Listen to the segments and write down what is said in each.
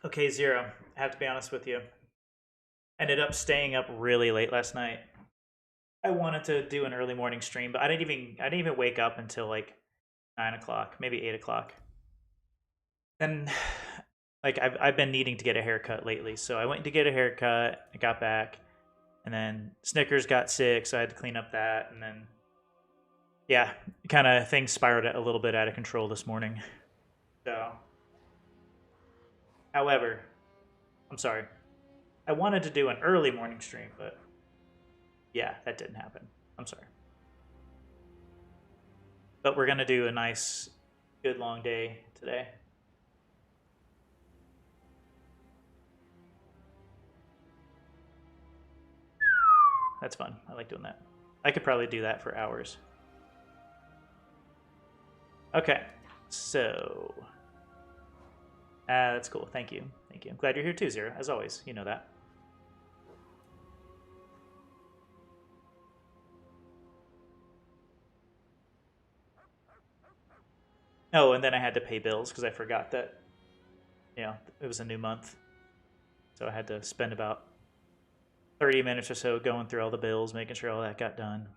Okay, Zero. I have to be honest with you. Ended up staying up really late last night. I wanted to do an early morning stream, but I didn't even wake up until like 9 o'clock, maybe 8 o'clock. And like I've been needing to get a haircut lately, so I went to get a haircut. I got back, and then Snickers got sick, so I had to clean up that, and then yeah, kind of things spiraled a little bit out of control this morning. So, however, I'm sorry. I wanted to do an early morning stream, but yeah, that didn't happen. I'm sorry. But we're gonna do a nice, good long day today. That's fun. I like doing that. I could probably do that for hours. Okay, so that's cool. Thank you. Thank you. I'm glad you're here too, Zero. As always, you know that. Oh, and then I had to pay bills because I forgot that, it was a new month. So I had to spend about 30 minutes or so going through all the bills, making sure all that got done.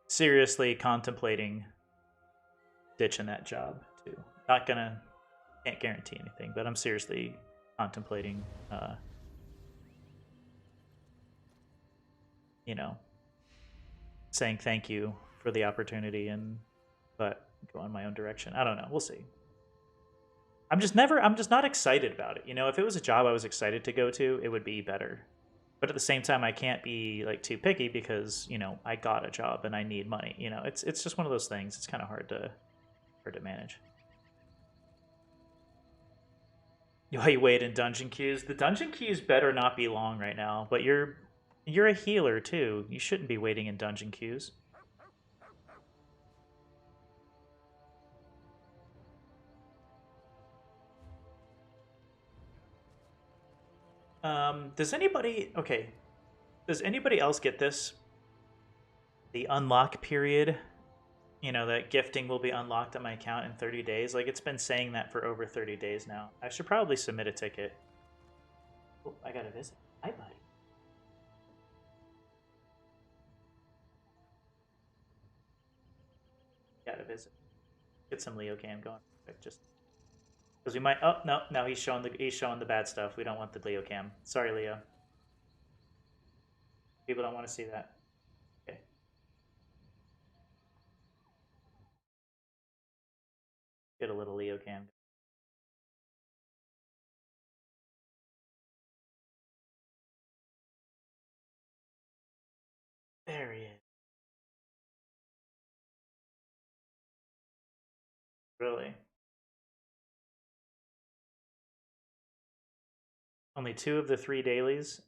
Seriously contemplating ditching that job too. Not gonna, can't guarantee anything, but I'm seriously contemplating, you know, saying thank you for the opportunity and, but go in my own direction. I don't know. We'll see. I'm just not excited about it. If it was a job I was excited to go to, it would be better. But at the same time, I can't be like too picky because, I got a job and I need money. It's just one of those things. It's kind of hard to manage. Why you wait in dungeon queues? The dungeon queues better not be long right now, but you're a healer too. You shouldn't be waiting in dungeon queues. Does anybody okay? Does anybody else get this? The unlock period. That gifting will be unlocked on my account in 30 days. Like it's been saying that for over 30 days now. I should probably submit a ticket. Oh, I got a visit. Hi, buddy. Got a visit. Get some Leo cam going. Just because we might. Oh no, no, he's showing the bad stuff. We don't want the Leo cam. Sorry, Leo. People don't want to see that. Okay. Get a little Leo cam. There he is. Really? Only two of the three dailies,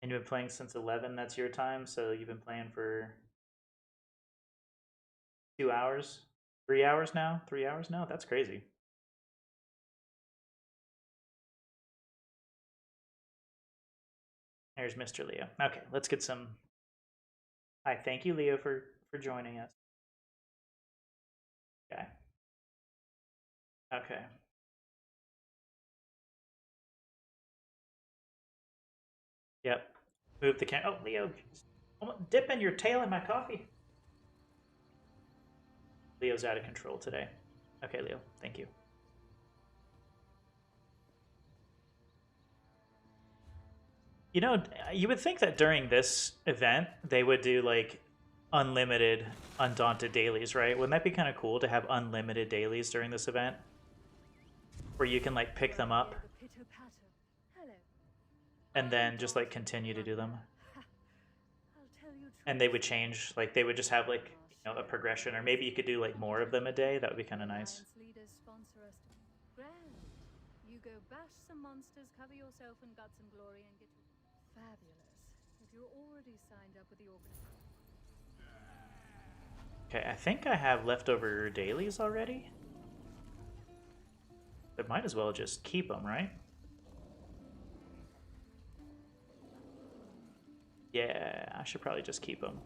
and you've been playing since 11. That's your time, so you've been playing for 2 hours, 3 hours now. 3 hours now. That's crazy. There's Mr. Leo. Okay, let's get some Hi, thank you, Leo, for joining us. Okay. Okay. Yep. Move the can. Oh, Leo, dipping your tail in my coffee. Leo's out of control today. Okay, Leo, thank you. You know, you would think that during this event they would do like unlimited undaunted dailies, right? Wouldn't that be kind of cool to have unlimited dailies during this event? Where you can like pick them up and then just like continue to do them. And they would change, like they would just have like, a progression, or maybe you could do like more of them a day. That would be kind of nice. You go bash some monsters, cover yourself in guts and glory, and get fabulous. If you're already signed up with the organization. Okay, I think I have leftover dailies already. But might as well just keep them, right? Yeah, I should probably just keep them.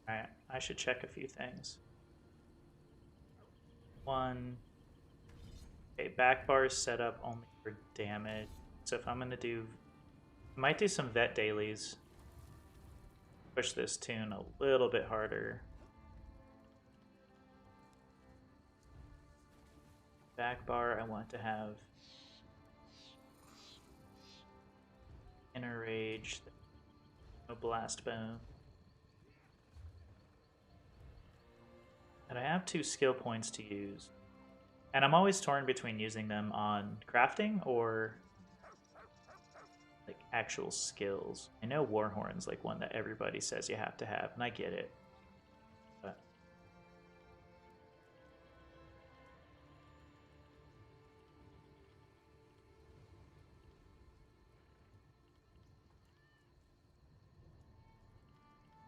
Alright, I should check a few things. One. Okay, back bar is set up only for damage. So if I'm going to do... I might do some vet dailies. Push this tune a little bit harder. Back bar, I want to have inner rage, no blast bone. And I have 2 skill points to use. And I'm always torn between using them on crafting or like actual skills. I know Warhorn's like one that everybody says you have to have, and I get it. But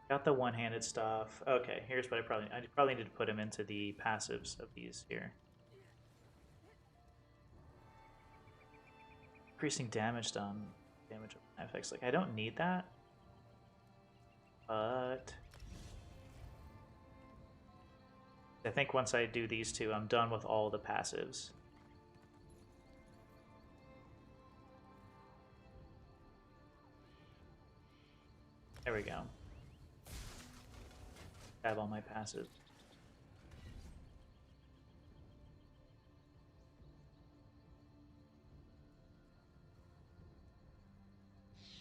got the one-handed stuff. Okay, here's what I probably need to put him into the passives of these here. Increasing damage done, damage effects. Like I don't need that, but I think once I do these two, I'm done with all the passives. There we go. I have all my passives.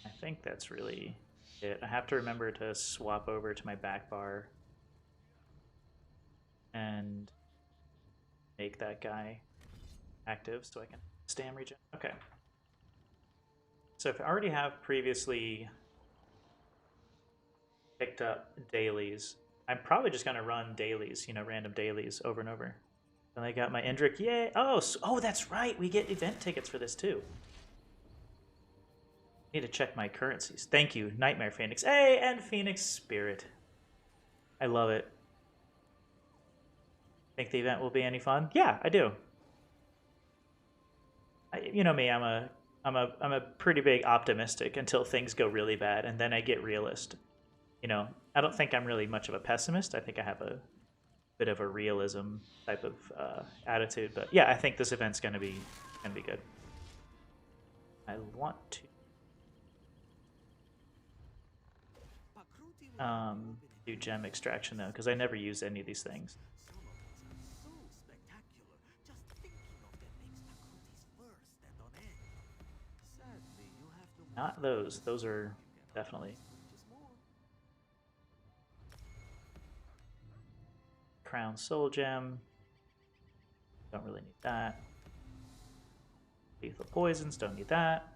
I think that's really it. I have to remember to swap over to my back bar and make that guy active so I can stam regen. Okay. So if I already have previously picked up dailies, I'm probably just going to run dailies, random dailies over and over. And I got my Endrick. Yay! Oh, that's right. We get event tickets for this too. Need to check my currencies. Thank you, Nightmare Phoenix. Hey, and Phoenix Spirit. I love it. Think the event will be any fun? Yeah, I do. You know me. I'm a pretty big optimistic until things go really bad, and then I get realist. I don't think I'm really much of a pessimist. I think I have a bit of a realism type of attitude. But yeah, I think this event's gonna be good. I want to do gem extraction though, because I never use any of these things. Not those. Those are definitely Crown Soul Gem. Don't really need that. Lethal Poisons. Don't need that.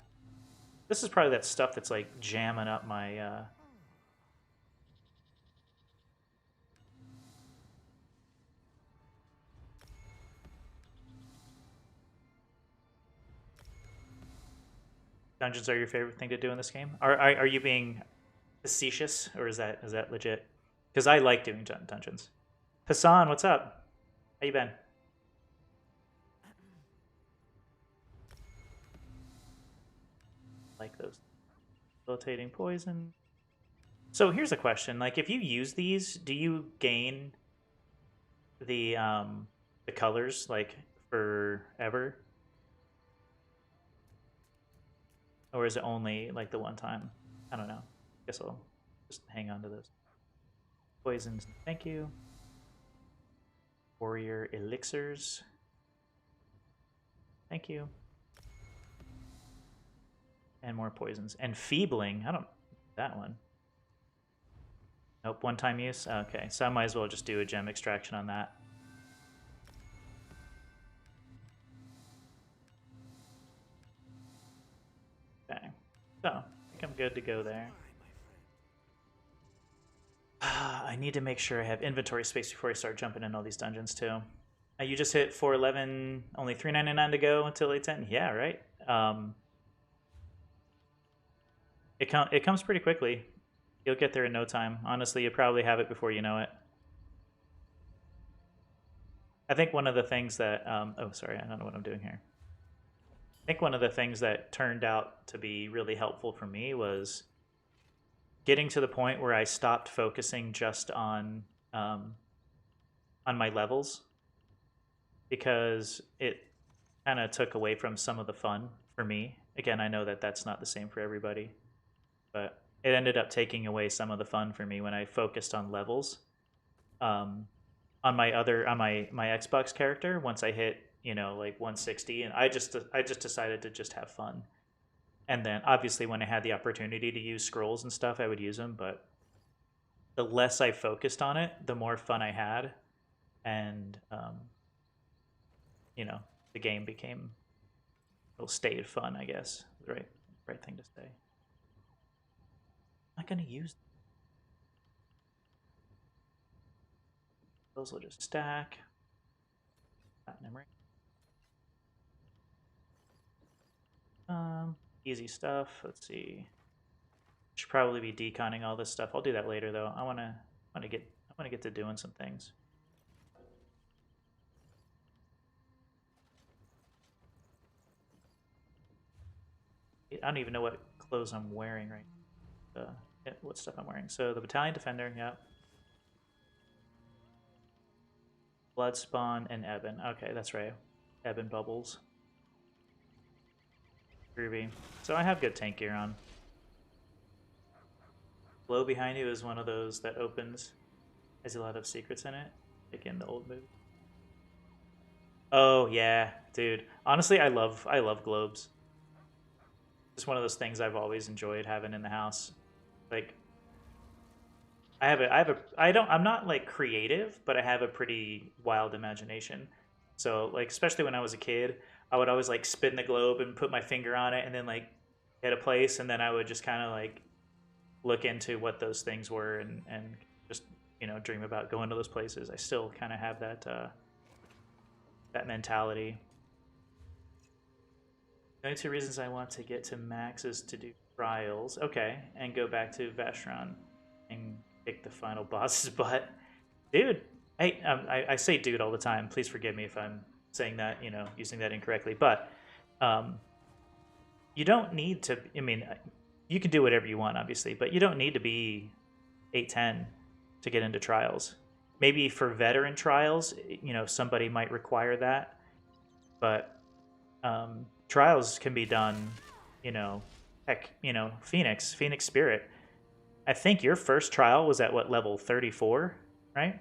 This is probably that stuff that's like jamming up my dungeons are your favorite thing to do in this game? Are you being facetious, or is that legit? Because I like doing dungeons. Hassan, what's up? How you been? like those debilitating poison. So here's a question: like, if you use these, do you gain the colors like forever, or is it only like the one time? I don't know. Guess I'll just hang on to those poisons. Thank you. Warrior elixirs. Thank you. And more poisons. And feebling. I don't. That one. Nope. One time use. Okay. So I might as well just do a gem extraction on that. Okay. So I think I'm good to go there. I need to make sure I have inventory space before I start jumping in all these dungeons too. You just hit 411, only 399 to go until 810. Yeah, right. It comes pretty quickly. You'll get there in no time. Honestly, you probably have it before you know it. I think one of the things that oh sorry, I don't know what I'm doing here. I think one of the things that turned out to be really helpful for me was getting to the point where I stopped focusing just on my levels, because it kind of took away from some of the fun for me. Again, I know that that's not the same for everybody, but it ended up taking away some of the fun for me when I focused on levels. On my Xbox character, once I hit like 160, and I just decided to just have fun. And then obviously when I had the opportunity to use scrolls and stuff, I would use them, but the less I focused on it, the more fun I had, and the game became, well, stayed fun, I guess. The right thing to say. I'm not gonna use those. Will just stack. Platinum ring. Easy stuff. Let's see. Should probably be deconning all this stuff. I'll do that later though. I wanna get to doing some things. I don't even know what clothes I'm wearing right now. What stuff I'm wearing. So the Battalion Defender, yeah. Bloodspawn and Ebon. Okay, that's right. Ebon Bubbles. Groovy. So I have good tank gear on. Glow behind you is one of those that opens. Has a lot of secrets in it. Like in the old movie. Oh yeah, dude. Honestly, I love globes. It's one of those things I've always enjoyed having in the house. Like I'm not like creative, but I have a pretty wild imagination. So like especially when I was a kid, I would always like spin the globe and put my finger on it and then like hit a place, and then I would just kind of like look into what those things were, and just dream about going to those places. I still kind of have that mentality. The only two reasons I want to get to max is to do trials. Okay, and go back to Vashron and kick the final boss's butt. Dude, hey, I say dude all the time. Please forgive me if I'm saying that, using that incorrectly. But you don't need to, I mean, you can do whatever you want, obviously, but you don't need to be 810 to get into trials. Maybe for veteran trials, somebody might require that. But trials can be done, heck, Phoenix Spirit. I think your first trial was at what, level 34, right?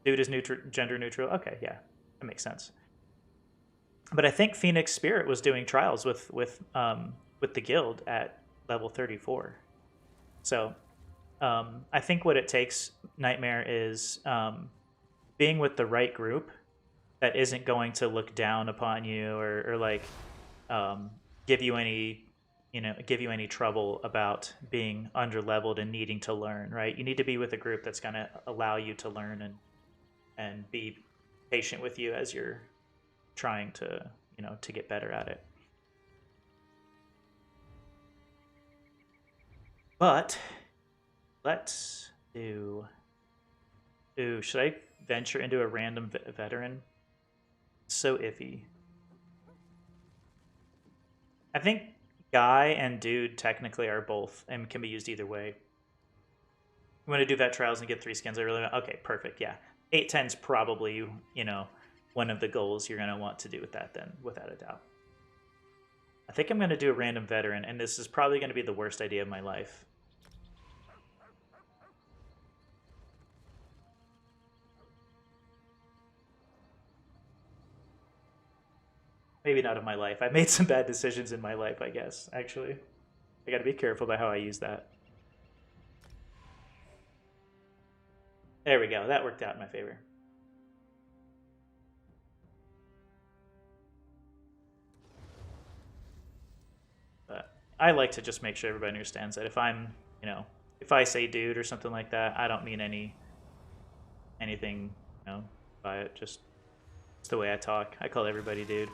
Dude is gender neutral. Okay, yeah, that makes sense. But I think Phoenix Spirit was doing trials with the guild at level 34. So I think what it takes, Nightmare, is being with the right group that isn't going to look down upon you, or like give you any trouble about being underleveled and needing to learn. Right? You need to be with a group that's going to allow you to learn and be patient with you as you're trying to to get better at it. But let's do. Ooh, should I venture into a random veteran? So iffy. I think Guy and dude technically are both and can be used either way. You want to do vet trials and get 3 skins? I really want. Okay, perfect. Yeah, 810's probably, you know, one of the goals you're gonna want to do with that then, without a doubt. I think I'm gonna do a random veteran, and this is probably gonna be the worst idea of my life. Maybe not of my life. I made some bad decisions in my life, I guess, actually. I gotta be careful about how I use that. There we go. That worked out in my favor. But I like to just make sure everybody understands that if I'm, you know, if I say dude or something like that, I don't mean anything, you know, by it. Just it's the way I talk. I call everybody dude.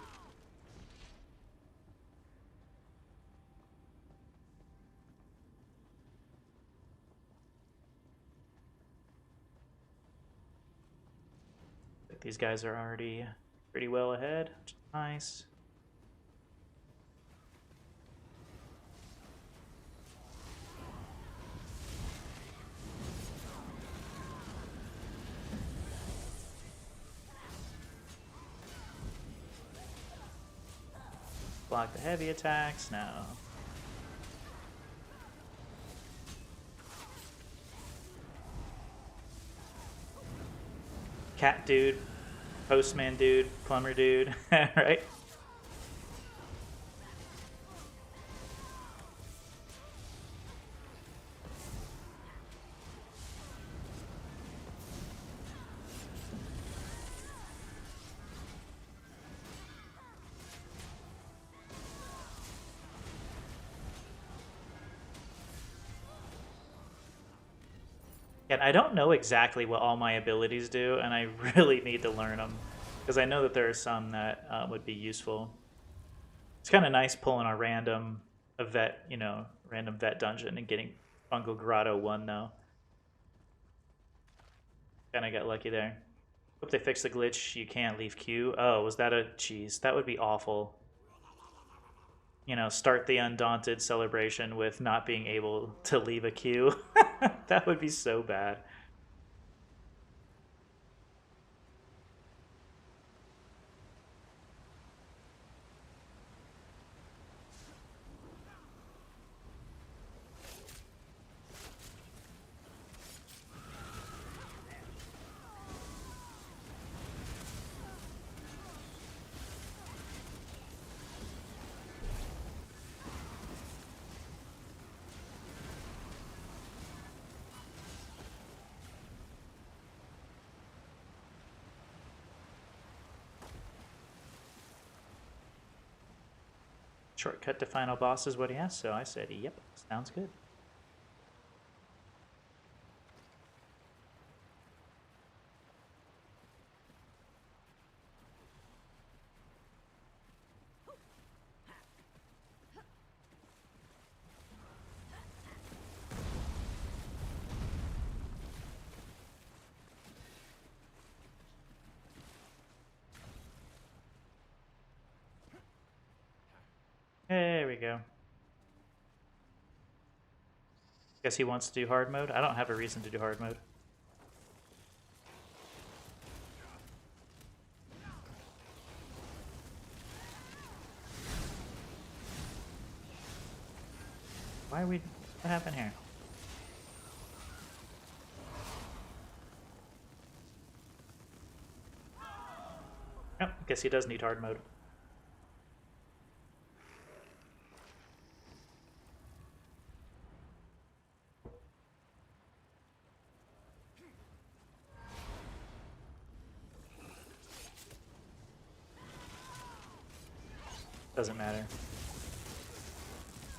These guys are already pretty well ahead, which is nice. Block the heavy attacks now. Cat dude, postman dude, plumber dude, right? And I don't know exactly what all my abilities do, and I really need to learn them because I know that there are some that would be useful. It's kind of nice pulling a vet, you know, random vet dungeon and getting Fungal Grotto 1 though. Kind of got lucky there. Hope they fixed the glitch. You can't leave queue. Oh, was that a cheese? That would be awful. You know, start the Undaunted celebration with not being able to leave a queue. That would be so bad. Shortcut to final boss is what he asked, so I said, yep, sounds good. There we go. Guess he wants to do hard mode. I don't have a reason to do hard mode. Why are we... What happened here? Oh, guess he does need hard mode. Doesn't matter.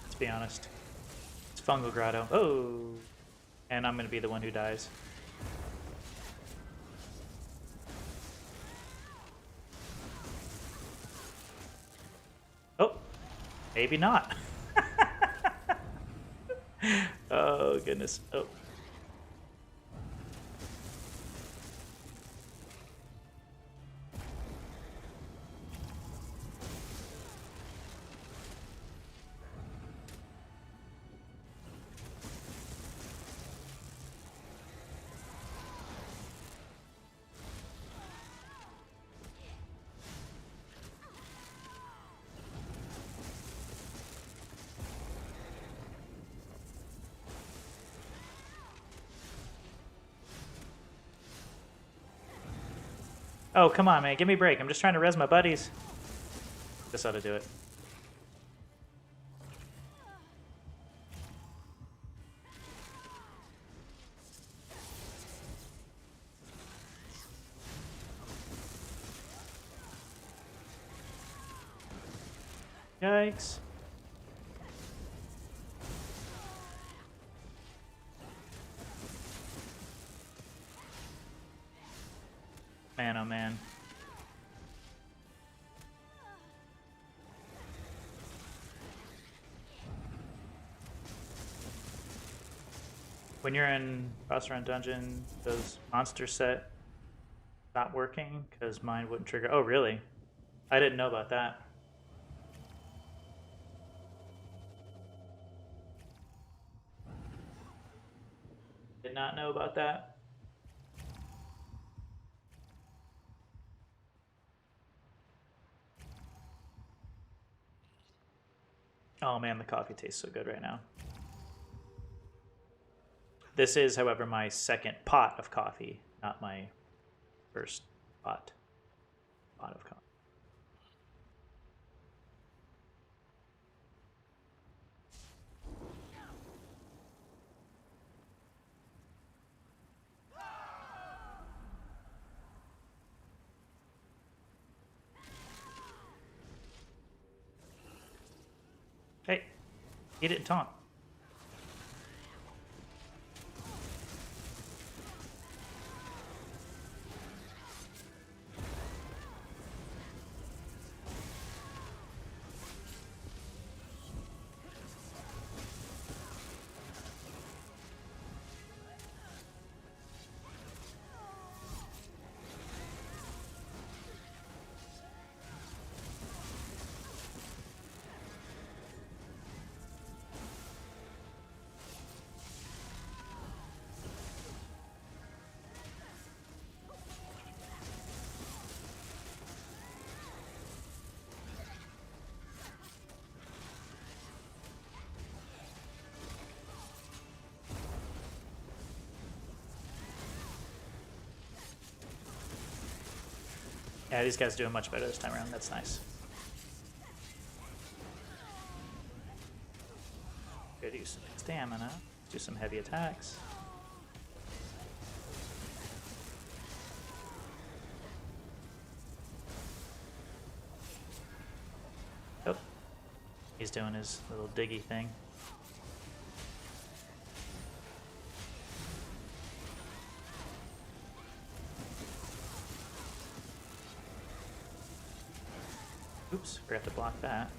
Let's be honest. It's Fungal Grotto. Oh! And I'm gonna be the one who dies. Oh! Maybe not. Oh, goodness. Oh. Oh, come on, man. Give me a break. I'm just trying to res my buddies. This ought to do it. Yikes. Man, oh man. When you're in boss run dungeon, does monster set stop working? Because mine wouldn't trigger. Oh, really? I didn't know about that. Did not know about that. Oh man, the coffee tastes so good right now. This is, however, my second pot of coffee, not my first pot of coffee. Hey, he didn't taunt. Yeah, these guys doing much better this time around. That's nice. Good use of stamina. Do some heavy attacks. Oh, he's doing his little diggy thing. Oops, forgot to block that.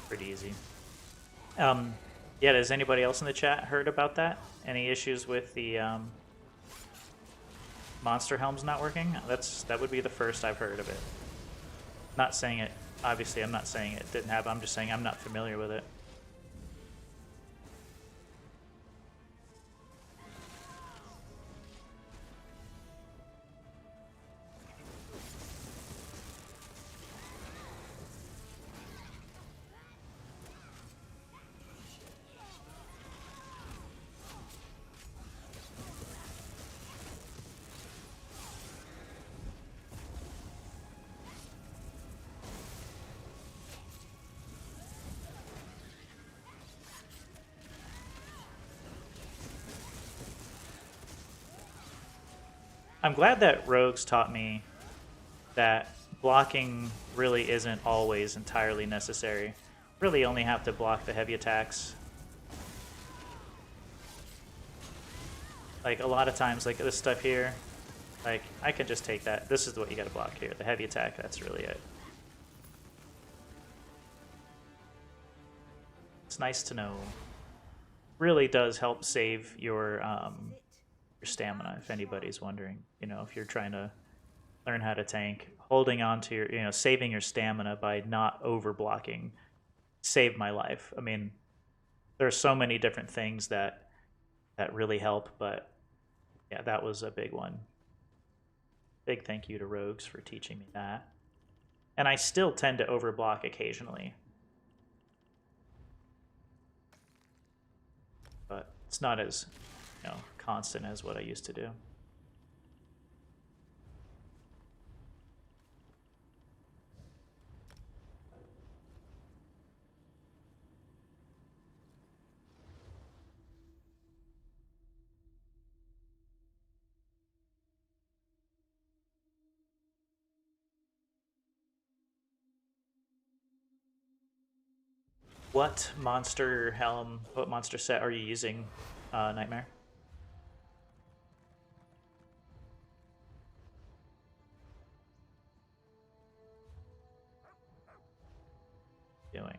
Pretty easy. Yeah, has anybody else in the chat heard about that? Any issues with the monster helms not working? That would be the first I've heard of it. Not saying it, obviously I'm not saying it didn't happen, I'm just saying I'm not familiar with it. I'm glad that Rogues taught me that blocking really isn't always entirely necessary. Really only have to block the heavy attacks. Like a lot of times, like this stuff here, Like, I can just take that. This is what you gotta block here. The heavy attack, that's really it. It's nice to know. Really does help save your stamina, if anybody's wondering. You know, if you're trying to learn how to tank, holding on to your, you know, saving your stamina by not over blocking saved my life. I mean, there's so many different things that really help, but yeah, that was a big one. Big thank you to Rogues for teaching me that. And I still tend to overblock occasionally, but it's not as, you know, constant as what I used to do. What monster helm, what monster set are you using, Nightmare? Doing?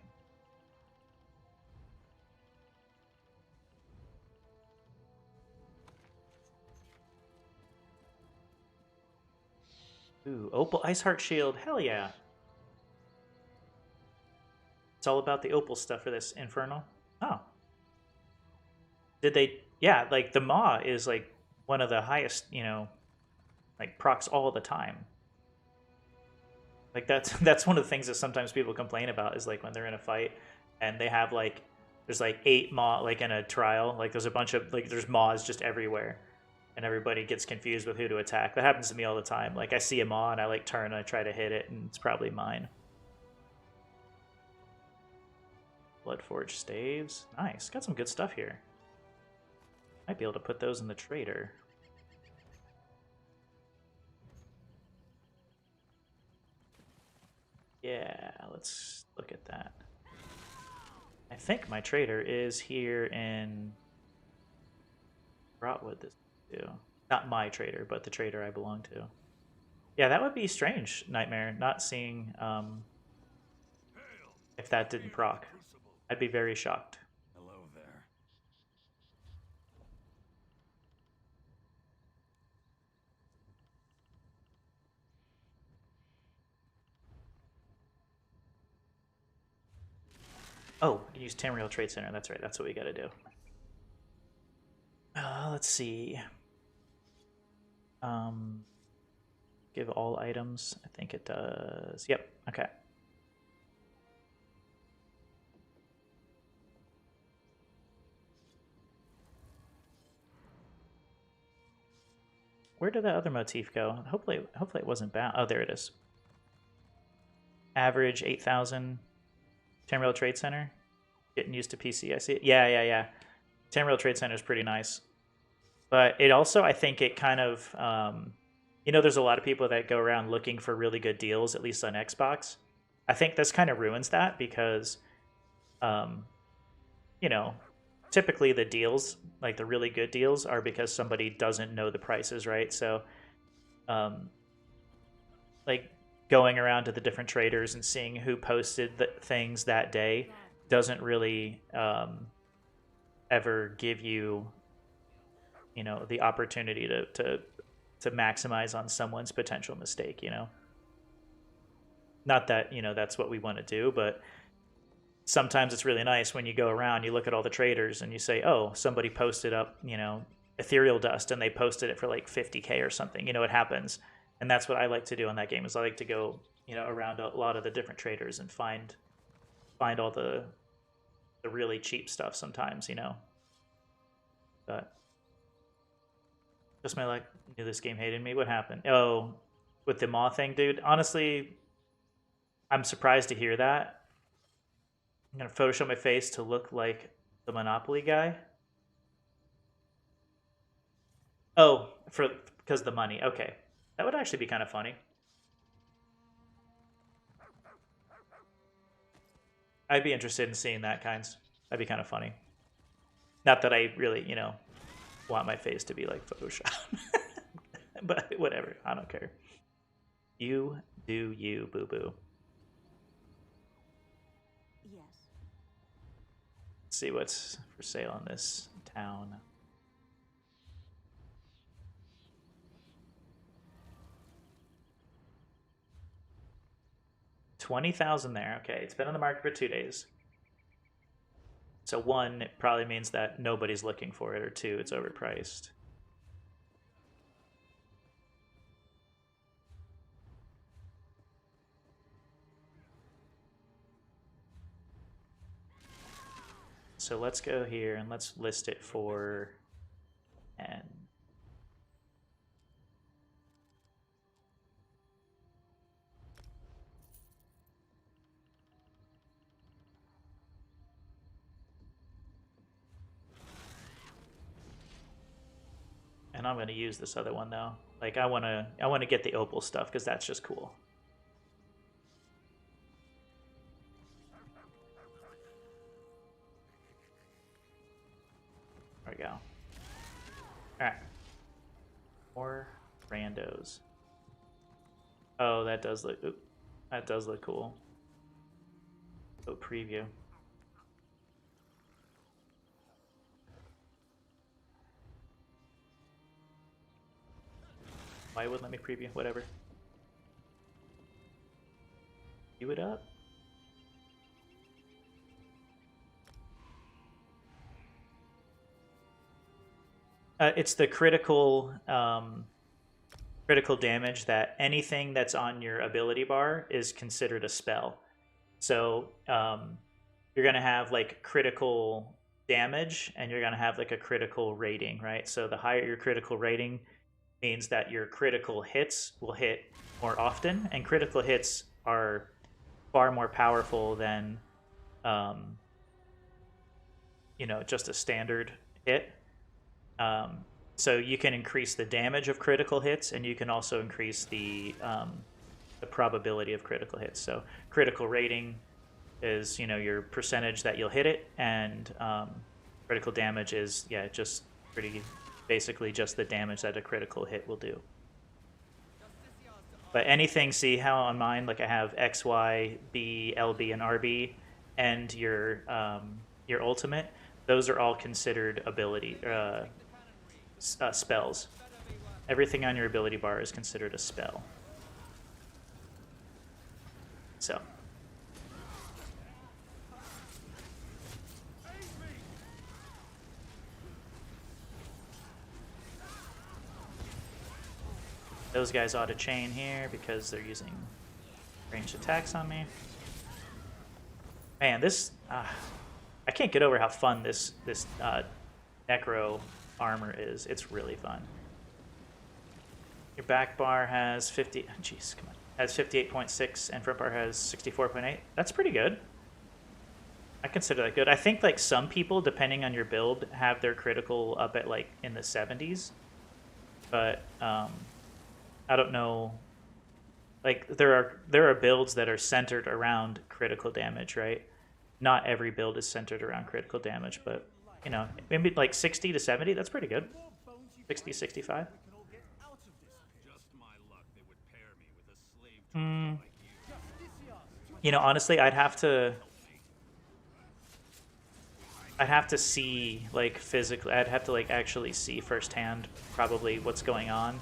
Ooh, Opal Ice Heart Shield, hell yeah. It's all about the Opal stuff for this Infernal. Oh. Did they, yeah, like the Maw is like one of the highest, you know, like procs all the time. Like that's one of the things that sometimes people complain about is like when they're in a fight and they have like there's like 8 maw like in a trial, like there's a bunch of like there's maws just everywhere and everybody gets confused with who to attack. That happens to me all the time. Like I see a maw and I like turn and I try to hit it and it's probably mine. Bloodforged staves. Nice. Got some good stuff here. Might be able to put those in the trader. Yeah, let's look at that. I think my trader is here in Rotwood this too. Not my trader, but the trader I belong to. Yeah, that would be strange, Nightmare, not seeing if that didn't proc. I'd be very shocked. Hello there. Oh, use Tamriel Trade Center. That's right. That's what we got to do. Let's see. Give all items. I think it does. Yep. Okay. Where did that other motif go? Hopefully it wasn't bound. Oh, there it is. Average 8,000. Tamriel Trade Center. Getting used to PC. I see it. Yeah. Tamriel Trade Center is pretty nice. But it also, I think it kind of, you know, there's a lot of people that go around looking for really good deals, at least on Xbox. I think this kind of ruins that because, you know, typically the deals, like the really good deals, are because somebody doesn't know the prices, right? So, like going around to the different traders and seeing who posted the things that day doesn't really ever give you, you know, the opportunity to maximize on someone's potential mistake, you know. Not that, you know, that's what we want to do, but sometimes it's really nice when you go around, you look at all the traders and you say, oh, somebody posted up, you know, ethereal dust and they posted it for like 50K or something. You know, it happens. And that's what I like to do in that game is I like to go, you know, around a lot of the different traders and find all the really cheap stuff sometimes, you know. But just my luck, knew this game hated me. What happened? Oh, with the Maw thing, dude. Honestly, I'm surprised to hear that. I'm gonna Photoshop my face to look like the Monopoly guy. Oh, because the money. Okay, that would actually be kind of funny. I'd be interested in seeing that kinds. That'd be kind of funny. Not that I really, you know, want my face to be like Photoshop. But whatever, I don't care. You do you, boo boo. Yes. Let's see what's for sale in this town. $20,000 there. Okay, it's been on the market for 2 days. So one, it probably means that nobody's looking for it, or two, it's overpriced. So let's go here and let's list it for N. And I'm gonna use this other one though. Like I wanna get the opal stuff because that's just cool. There we go. Alright. More randos. Oh, that does look cool. Go preview. Why wouldn't let me preview? Whatever. Queue it up. It's the critical critical damage that anything that's on your ability bar is considered a spell. So you're gonna have like critical damage, and you're gonna have like a critical rating, right? So the higher your critical rating means that your critical hits will hit more often, and critical hits are far more powerful than just a standard hit. So you can increase the damage of critical hits, and you can also increase the probability of critical hits. So critical rating is your percentage that you'll hit it, and critical damage is just basically just the damage that a critical hit will do. But anything, see how on mine, like I have X, Y, B, LB, and RB, and your ultimate. Those are all considered ability spells. Everything on your ability bar is considered a spell. So. Those guys ought to chain here because they're using ranged attacks on me. Man, this... I can't get over how fun this Necro armor is. It's really fun. Your back bar has 50... Jeez, come on. Has 58.6, and front bar has 64.8. That's pretty good. I consider that good. I think like some people, depending on your build, have their critical up at like in the 70s. But I don't know. Like there are builds that are centered around critical damage, right? Not every build is centered around critical damage, but maybe like 60 to 70, that's pretty good. 60, 65. Honestly, I'd have to see like physically. I'd have to like actually see firsthand probably what's going on,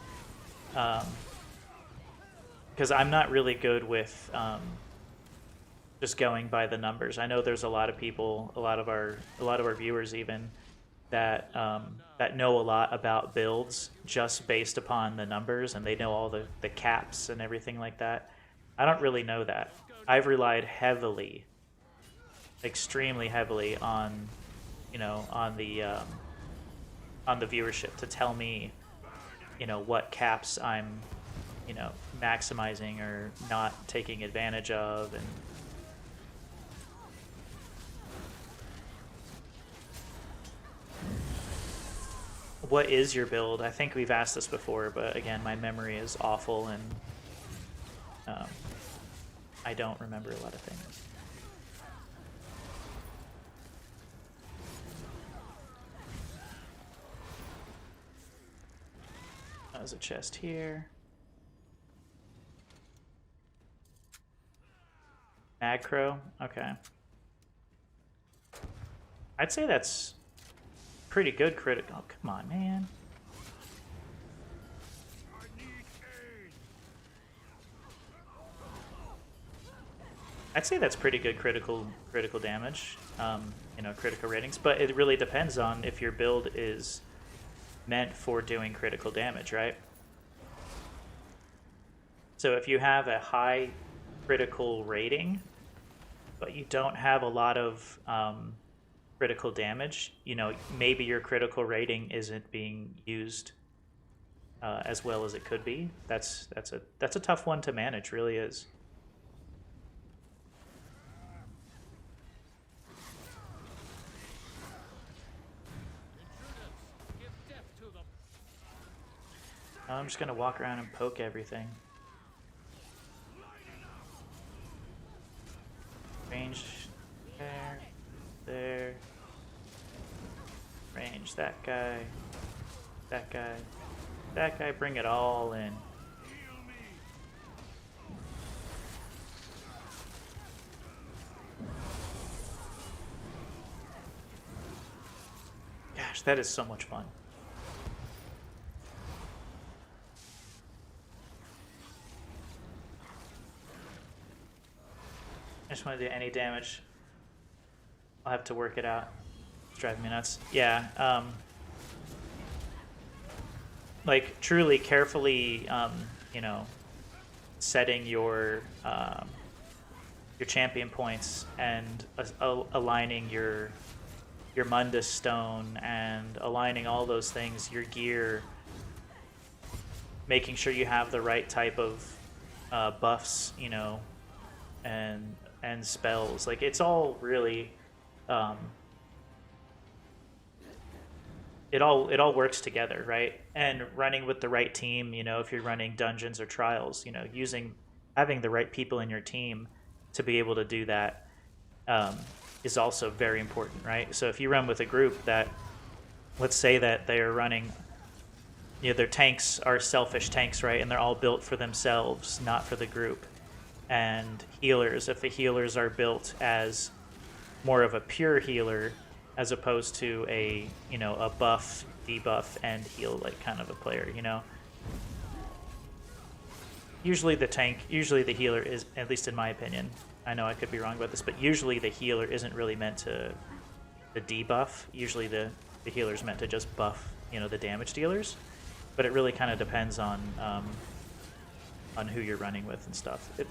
because I'm not really good with just going by the numbers. I know there's a lot of people, a lot of our viewers even, that that know a lot about builds just based upon the numbers, and they know all the caps and everything like that. I don't really know that. I've relied heavily, extremely heavily on the viewership to tell me what caps I'm maximizing or not taking advantage of. And what is your build? I think we've asked this before, but again, my memory is awful, and I don't remember a lot of things. There's a chest here. Necro, okay. I'd say that's pretty good critical. Oh, come on, man. I'd say that's pretty good critical damage, you know, critical ratings. But it really depends on if your build is meant for doing critical damage, right? So if you have a high critical rating, but you don't have a lot of critical damage, you know, maybe your critical rating isn't being used as well as it could be. That's a tough one to manage, really is. I'm just gonna walk around and poke everything. Range there, there. Range that guy, that guy, that guy. Bring it all in. Gosh, that is so much fun. I just want to do any damage. I'll have to work it out. It's driving me nuts. Yeah, like truly carefully, you know, setting your champion points and aligning your Mundus stone and aligning all those things, your gear, making sure you have the right type of buffs, you know, and spells. Like, it's all really it all works together, right? And running with the right team, you know, if you're running dungeons or trials, you know, having the right people in your team to be able to do that is also very important, right? So if you run with a group that, let's say that they are running, you know, their tanks are selfish tanks, right? And they're all built for themselves, not for the group. And healers, if the healers are built as more of a pure healer as opposed to a, you know, a buff, debuff, and heal like kind of a player, you know. Usually the healer is, at least in my opinion, I know I could be wrong about this, but usually the healer isn't really meant to debuff. Usually the healer's meant to just buff, you know, the damage dealers. But it really kind of depends on who you're running with and stuff. It's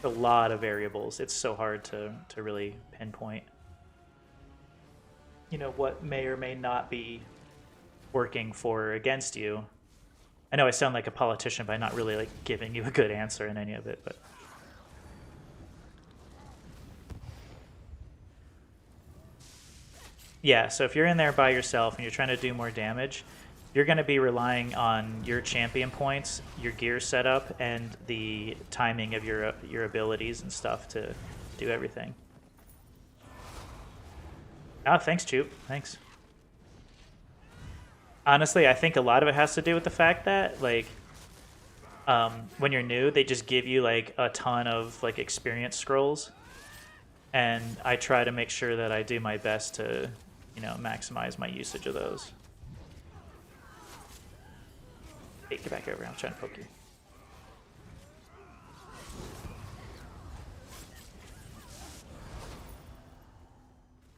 a lot of variables. It's so hard to really pinpoint, you know, what may or may not be working for or against you. I know I sound like a politician by not really like giving you a good answer in any of it, but yeah, so if you're in there by yourself and you're trying to do more damage, you're going to be relying on your champion points, your gear setup, and the timing of your abilities and stuff to do everything. Oh, thanks, Choop. Thanks. Honestly, I think a lot of it has to do with the fact that, like, when you're new, they just give you, like, a ton of, like, experience scrolls. And I try to make sure that I do my best to, you know, maximize my usage of those. Hey, get back over. I'm trying to poke you.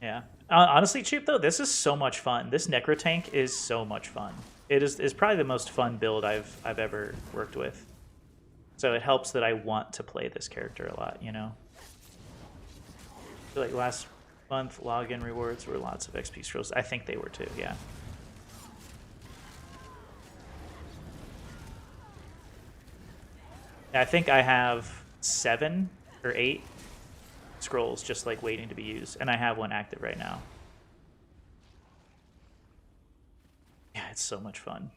Yeah. Honestly, Cheap, though, this is so much fun. This Necro tank is so much fun. It is probably the most fun build I've ever worked with. So it helps that I want to play this character a lot, you know? I feel like last month, login rewards were lots of XP scrolls. I think they were too, yeah. I think I have 7 or 8 scrolls just like waiting to be used, and I have one active right now. Yeah, it's so much fun.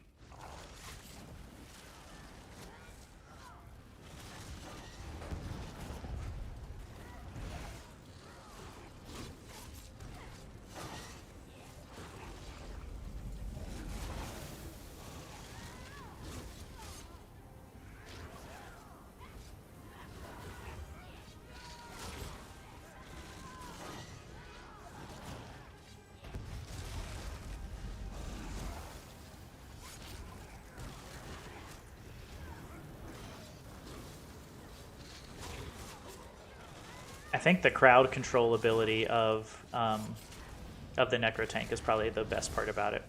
I think the crowd control ability of the Necro tank is probably the best part about it.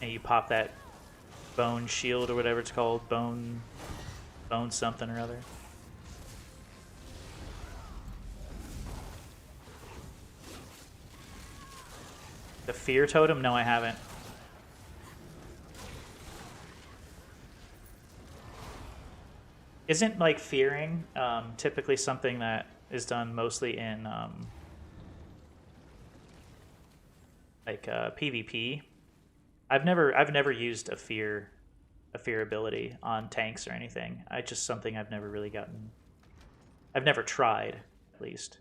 And you pop that bone shield or whatever it's called, bone something or other. The fear totem? No, I haven't. Isn't like fearing typically something that is done mostly in PvP? I've never used a fear ability on tanks or anything. It's just something I've never really gotten. I've never tried, at least.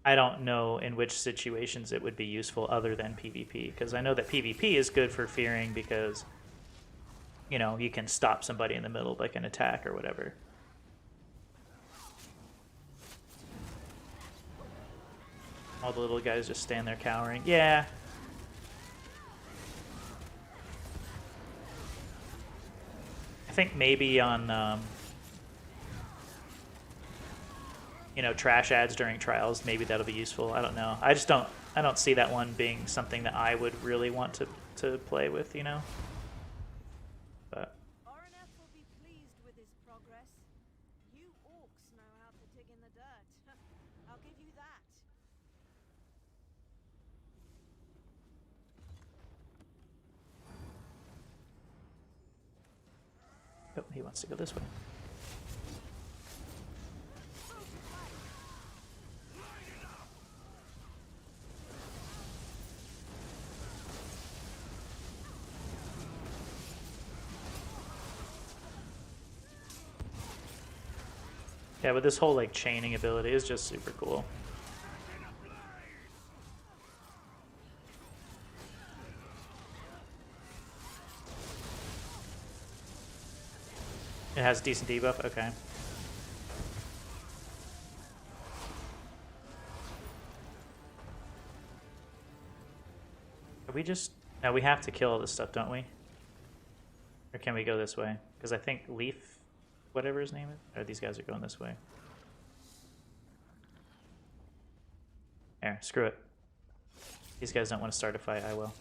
I don't know in which situations it would be useful other than PvP, because I know that PvP is good for fearing because, you know, you can stop somebody in the middle of like an attack or whatever. All the little guys just stand there cowering. Yeah. I think maybe on you know, trash ads during trials, maybe that'll be useful. I don't know. I don't see that one being something that I would really want to play with, you know. But RNF will be pleased with his progress. You orcs know how to dig in the dirt. I'll give you that. oh, he wants to go this way. Yeah, but this whole like chaining ability is just super cool. It has decent debuff? Okay. Are we just... No, we have to kill all this stuff, don't we? Or can we go this way? Because I think Leaf, whatever his name is, or these guys are going this way. There, screw it. These guys don't want to start a fight, I will.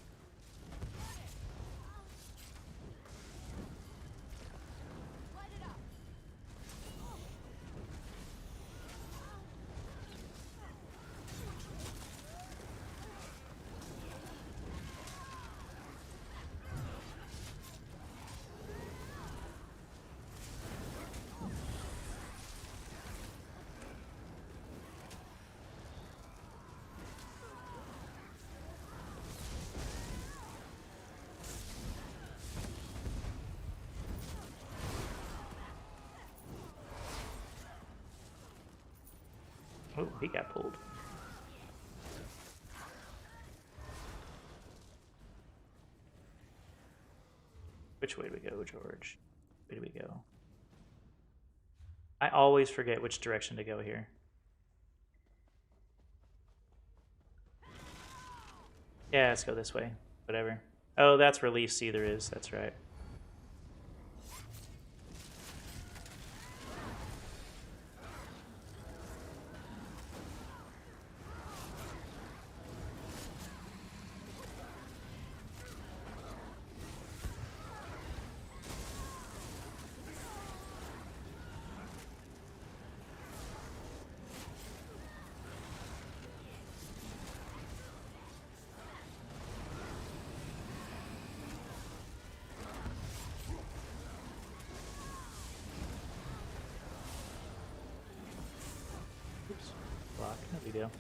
Oh, he got pulled. Which way do we go, George? Where do we go? I always forget which direction to go here. Yeah, let's go this way. Whatever. Oh, that's where Leaf Seether is. That's right. Oops. Block. No big deal.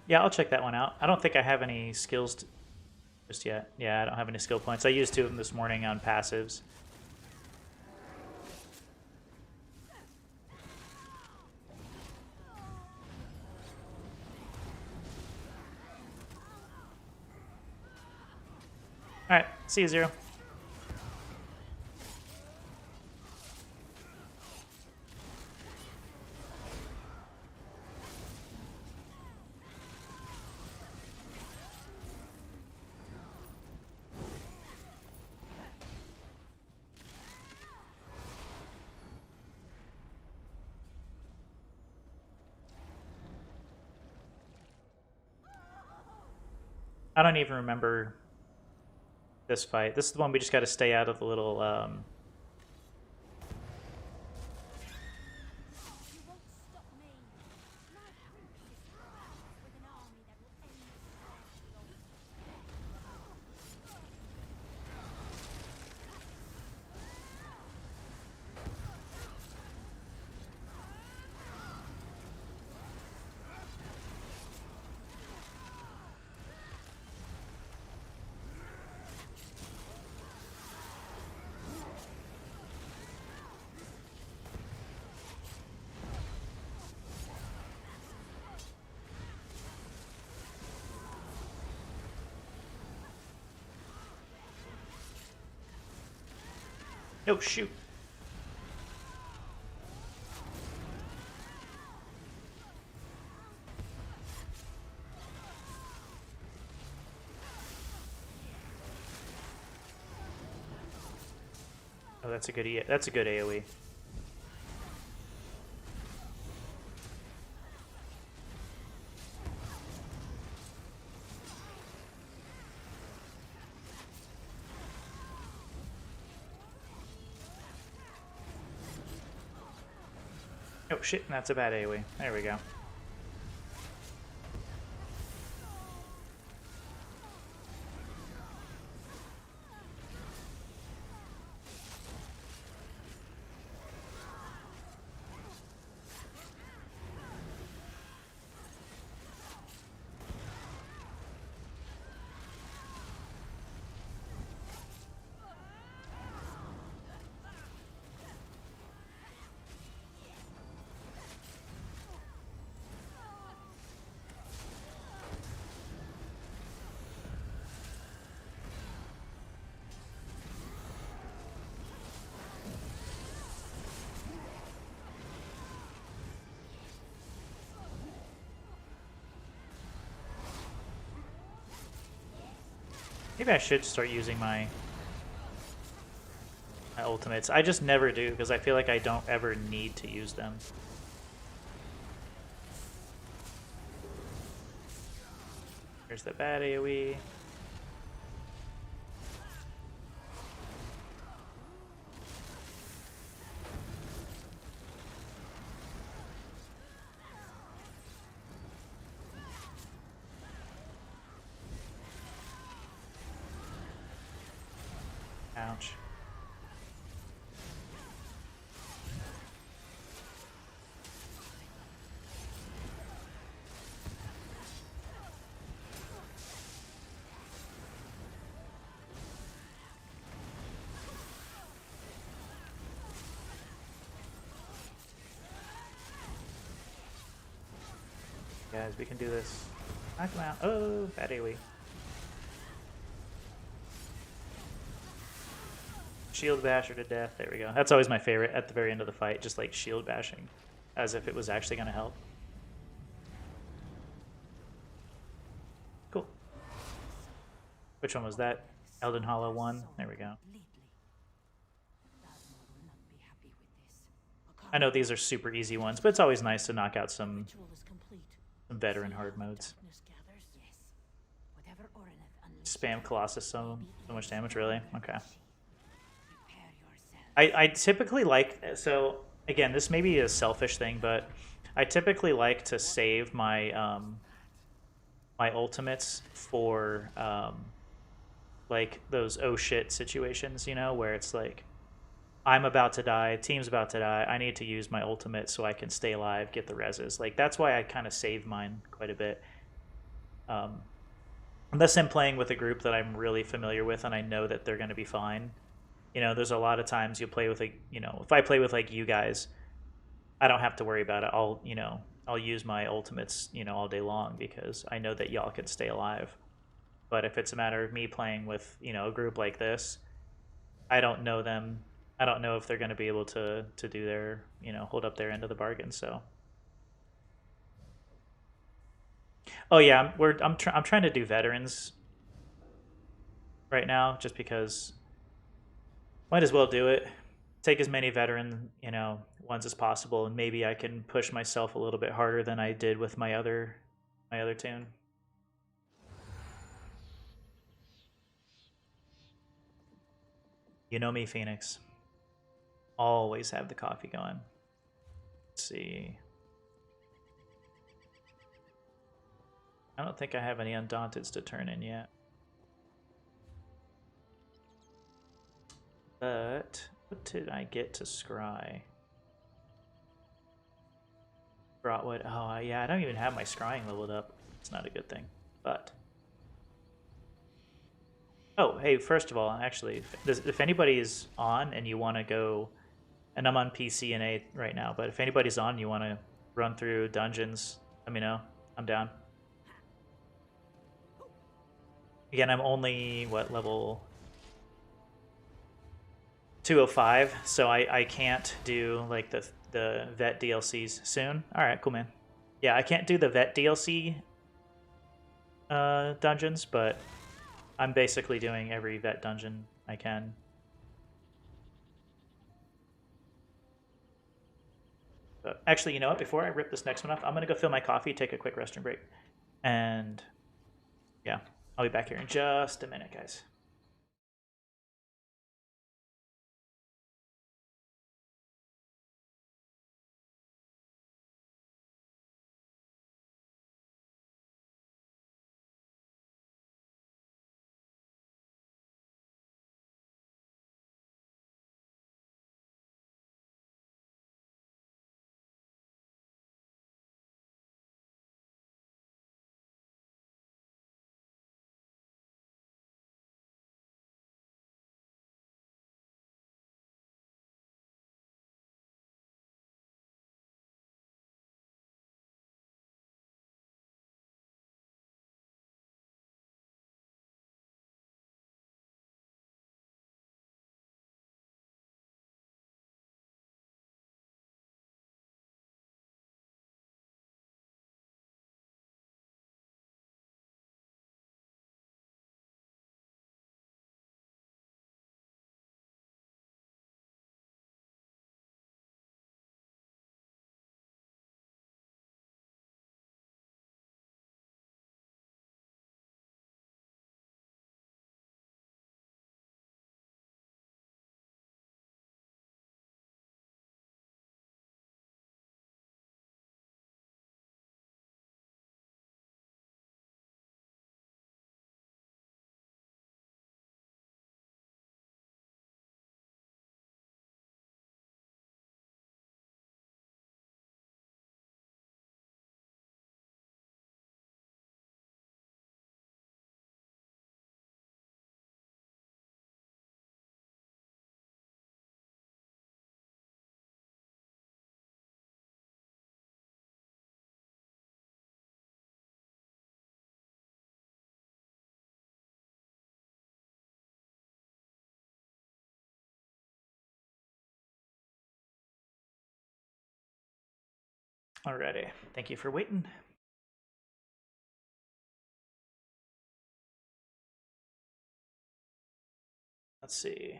Yeah, I'll check that one out. I don't think I have any skills just yet. Yeah, I don't have any skill points. I used 2 of them this morning on passives. Alright, see you, Zero. I don't even remember this fight. This is the one we just got to stay out of the little You won't stop me. My hope is with an army that will end Oh, shoot. Oh, that's a good AoE. Oh shit, that's a bad AoE. There we go. Maybe I should start using my ultimates. I just never do because I feel like I don't ever need to use them. Here's the bad AoE. Ouch. Guys, we can do this. Knock him out. Oh, bad AoE. Shield basher to death. There we go. That's always my favorite at the very end of the fight. Just like shield bashing. As if it was actually going to help. Cool. Which one was that? Elden Hollow 1. There we go. I know these are super easy ones, but it's always nice to knock out some veteran hard modes. Spam Colossus so much damage, really? Okay. I typically like, so again, this may be a selfish thing, but I typically like to save my my ultimates for like those oh shit situations, you know, where it's like I'm about to die, team's about to die, I need to use my ultimate so I can stay alive, get the reses. Like that's why I kind of save mine quite a bit. Unless I'm playing with a group that I'm really familiar with and I know that they're going to be fine. You know, there's a lot of times you play with like, you know, if I play with like you guys, I don't have to worry about it. I'll use my ultimates, you know, all day long because I know that y'all can stay alive. But if it's a matter of me playing with, you know, a group like this, I don't know them. I don't know if they're going to be able to do their, you know, hold up their end of the bargain. So, oh yeah, I'm trying to do veterans right now, just because might as well do it. Take as many veteran, you know, ones as possible, and maybe I can push myself a little bit harder than I did with my other tune. You know me, Phoenix. Always have the coffee going. Let's see. I don't think I have any Undaunteds to turn in yet. But what did I get to scry? Broughtwood. Oh, yeah, I don't even have my scrying leveled up. It's not a good thing. But oh, hey, first of all, actually, if anybody is on and you want to go, and I'm on PC and A right now, but if anybody's on and you want to run through dungeons, let me know. I'm down. Again, I'm only, what, level 205, so I can't do, like, the vet DLCs soon. Alright, cool, man. Yeah, I can't do the vet DLC dungeons, but I'm basically doing every vet dungeon I can. But actually, you know what? Before I rip this next one off, I'm going to go fill my coffee, take a quick restroom break. And yeah, I'll be back here in just a minute, guys. Alrighty. Thank you for waiting. Let's see.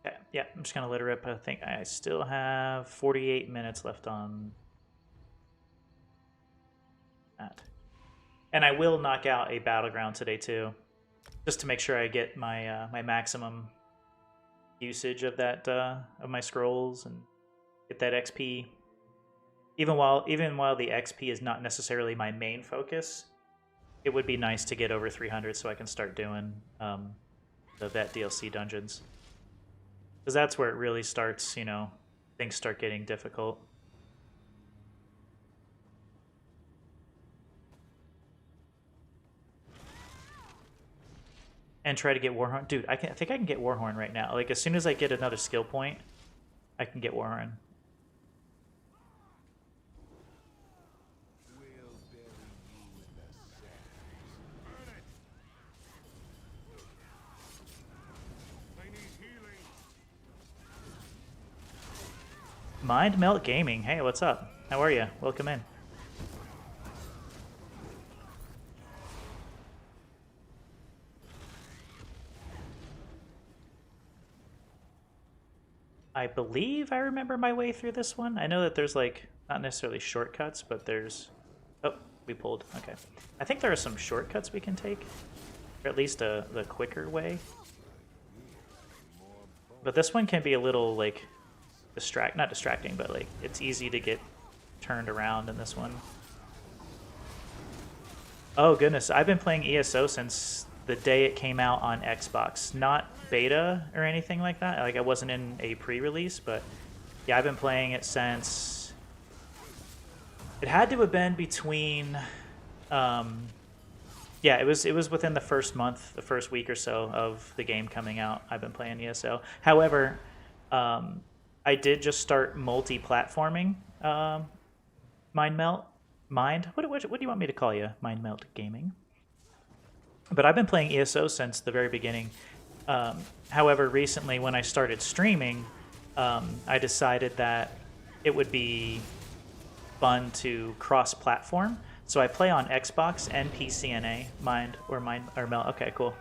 Okay, yeah, I'm just going to let it rip. I think I still have 48 minutes left on that. And I will knock out a battleground today, too, just to make sure I get my my maximum usage of that of my scrolls and get that XP. Even while the XP is not necessarily my main focus, it would be nice to get over 300 so I can start doing the vet DLC dungeons. Because that's where it really starts, you know, things start getting difficult. And try to get Warhorn. Dude, I think I can get Warhorn right now. Like, as soon as I get another skill point, I can get Warhorn. Mind Melt Gaming. Hey, what's up? How are you? Welcome in. I believe I remember my way through this one. I know that there's like not necessarily shortcuts, but there's... Oh, we pulled. Okay. I think there are some shortcuts we can take, or at least the quicker way. But this one can be a little like not distracting, but like it's easy to get turned around in this one. Oh goodness, I've been playing ESO since the day it came out on Xbox. Not beta or anything like that. Like I wasn't in a pre-release, but yeah, I've been playing it since... It had to have been between... yeah, it was within the first month, the first week or so of the game coming out. I've been playing ESO. However, I did just start multi-platforming Mind Melt. What do you want me to call you? Mind Melt Gaming. But I've been playing ESO since the very beginning. However, recently when I started streaming, I decided that it would be fun to cross-platform. So I play on Xbox and PCNA, Mind or Melt. Okay, cool.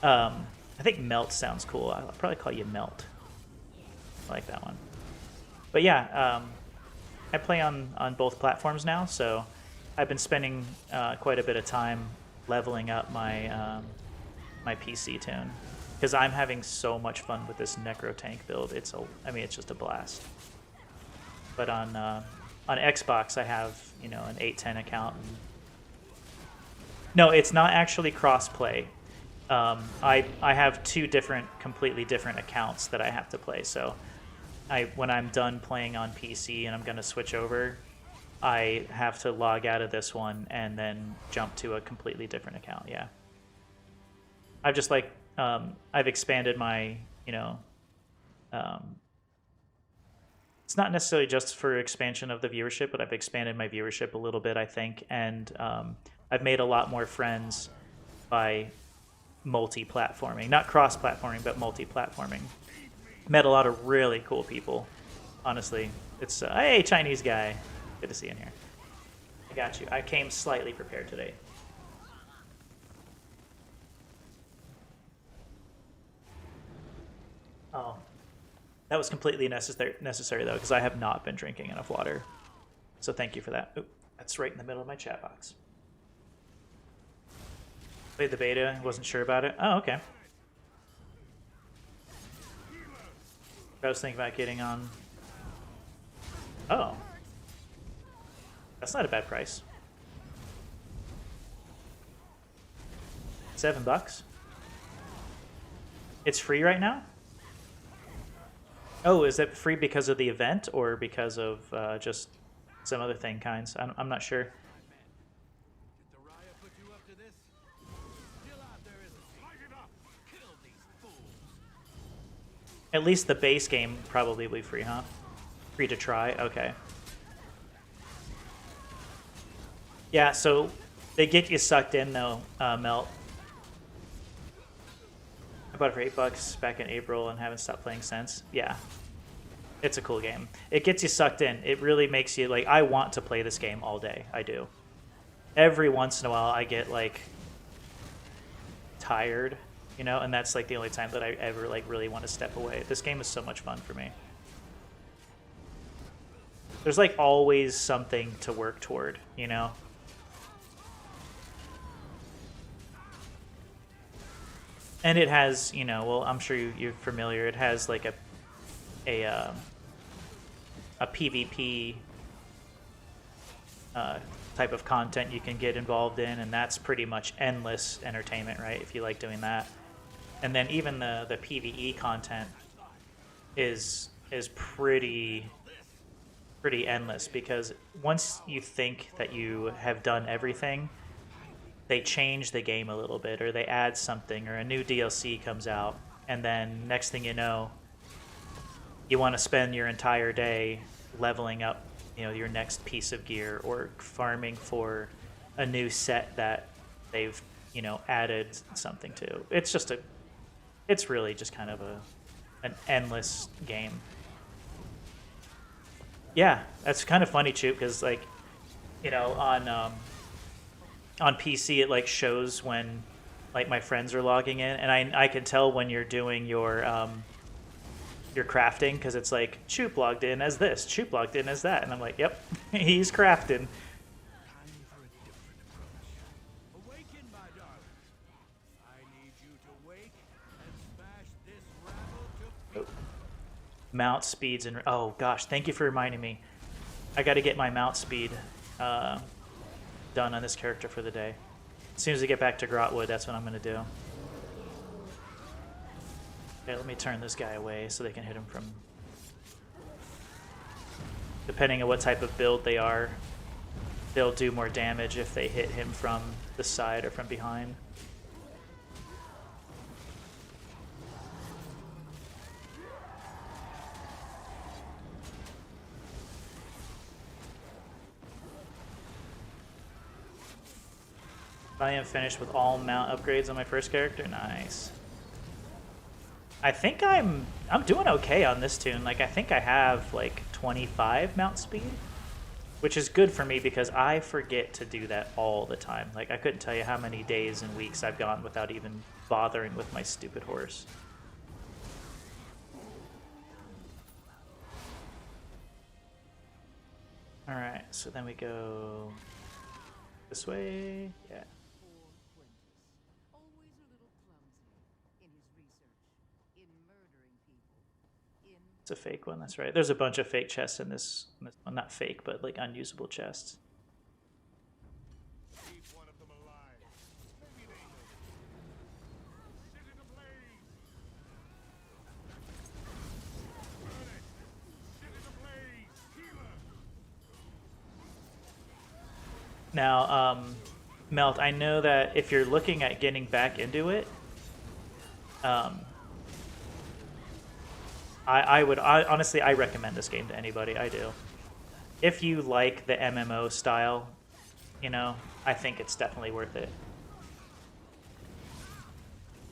I think Melt sounds cool. I'll probably call you Melt. I like that one. But yeah, I play on both platforms now, so I've been spending quite a bit of time leveling up my my PC tune because I'm having so much fun with this Necro tank build. I mean, it's just a blast. But on Xbox, I have, you know, an 810 account. No, it's not actually cross-play. I have two completely different accounts that I have to play. So when I'm done playing on PC and I'm going to switch over, I have to log out of this one and then jump to a completely different account. Yeah. I've just like, I've expanded my, you know, it's not necessarily just for expansion of the viewership, but I've expanded my viewership a little bit, I think. And I've made a lot more friends by multi-platforming. Not cross-platforming, but multi-platforming. Met a lot of really cool people, honestly. It's, hey, Chinese guy. Good to see you in here. I got you. I came slightly prepared today. Oh. That was completely necessary though, because I have not been drinking enough water. So thank you for that. Oop, that's right in the middle of my chat box. Played the beta, wasn't sure about it. Oh, okay. I was thinking about getting on... Oh. That's not a bad price. $7? It's free right now? Oh, is it free because of the event or because of just some other thing kinds? I'm not sure. At least the base game probably will be free, huh? Free to try? Okay. Yeah, so they get you sucked in though, Melt. I bought it for $8 back in April and haven't stopped playing since. Yeah. It's a cool game. It gets you sucked in. It really makes you like, I want to play this game all day. I do. Every once in a while I get like tired, you know, and that's like the only time that I ever like really want to step away. This game is so much fun for me. There's like always something to work toward, you know? And it has, you know, well, I'm sure you're familiar. It has like a PvP type of content you can get involved in, and that's pretty much endless entertainment, right? If you like doing that. And then even the PvE content is pretty endless, because once you think that you have done everything, they change the game a little bit, or they add something, or a new DLC comes out, and then next thing you know, you want to spend your entire day leveling up, you know, your next piece of gear, or farming for a new set that they've, you know, added something to. It's really just kind of an endless game. Yeah, that's kind of funny, Choop, because like, you know, on PC it like shows when like my friends are logging in, and I can tell when you're doing your crafting because it's like Choop logged in as this, Choop logged in as that, and I'm like, yep, he's crafting. Time for a different approach. Awaken, my darling. I need you to wake and smash this rabble to Oh, pieces. mount speeds and oh gosh, thank you for reminding me. I got to get my mount speed done on this character for the day. As soon as I get back to Grotwood, that's what I'm going to do. Okay, let me turn this guy away so they can hit him from... Depending on what type of build they are, they'll do more damage if they hit him from the side or from behind. I am finished with all mount upgrades on my first character. Nice. I think I'm doing okay on this tune. Like I think I have like 25 mount speed, which is good for me because I forget to do that all the time. Like I couldn't tell you how many days and weeks I've gone without even bothering with my stupid horse. All right, so then we go this way. Yeah. Poor Quintus, always a little clumsy in his research, in murdering people, in... It's a fake one, that's right. There's a bunch of fake chests in this one. Not fake, but like unusable chests. Keep one of them alive. Maybe they know. Sit in a blaze. Burn it. Sit in a blaze. Healer. Now, Melt, I know that if you're looking at getting back into it, honestly, I recommend this game to anybody. I do. If you like the MMO style, you know, I think it's definitely worth it.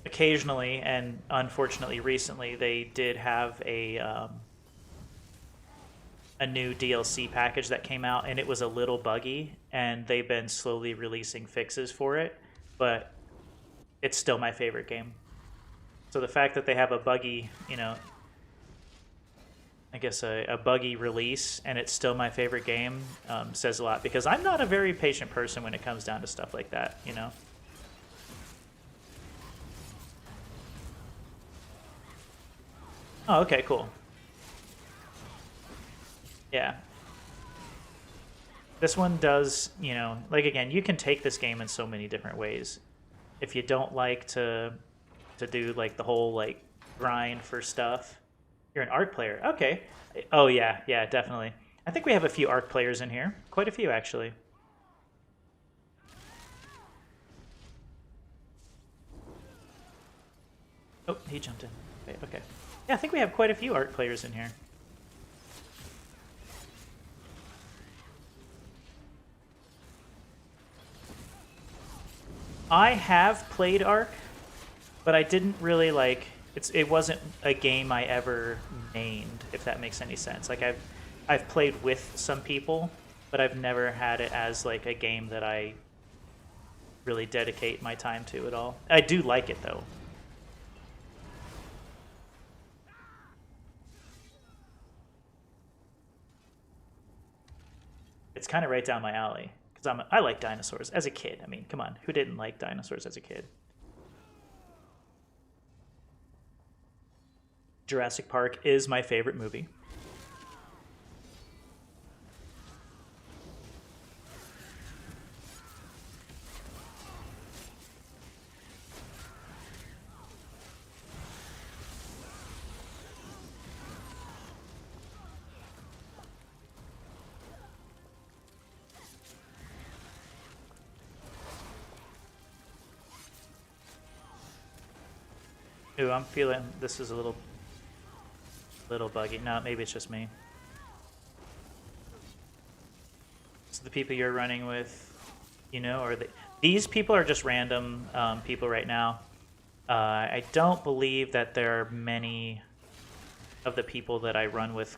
Occasionally, and unfortunately recently, they did have a new DLC package that came out, and it was a little buggy, and they've been slowly releasing fixes for it, but it's still my favorite game. So the fact that they have a buggy, you know, I guess a buggy release, and it's still my favorite game, says a lot, because I'm not a very patient person when it comes down to stuff like that, you know? Oh, okay, cool. Yeah. This one does, you know, like again, you can take this game in so many different ways. If you don't like to do like the whole like grind for stuff, you're an ARC player. Okay. Oh yeah, yeah, definitely. I think we have a few ARC players in here. Quite a few actually. Oh, he jumped in. Okay, okay. Yeah, I think we have quite a few ARC players in here. I have played Ark, but I didn't really like it wasn't a game I ever named, if that makes any sense. Like I've played with some people, but I've never had it as like a game that I really dedicate my time to at all. I do like it though. It's kind of right down my alley. Because I like dinosaurs as a kid. I mean, come on, who didn't like dinosaurs as a kid? Jurassic Park is my favorite movie. Ooh, I'm feeling this is a little buggy. No, maybe it's just me. So the people you're running with, you know, or these people are just random people right now. I don't believe that there are many of the people that I run with,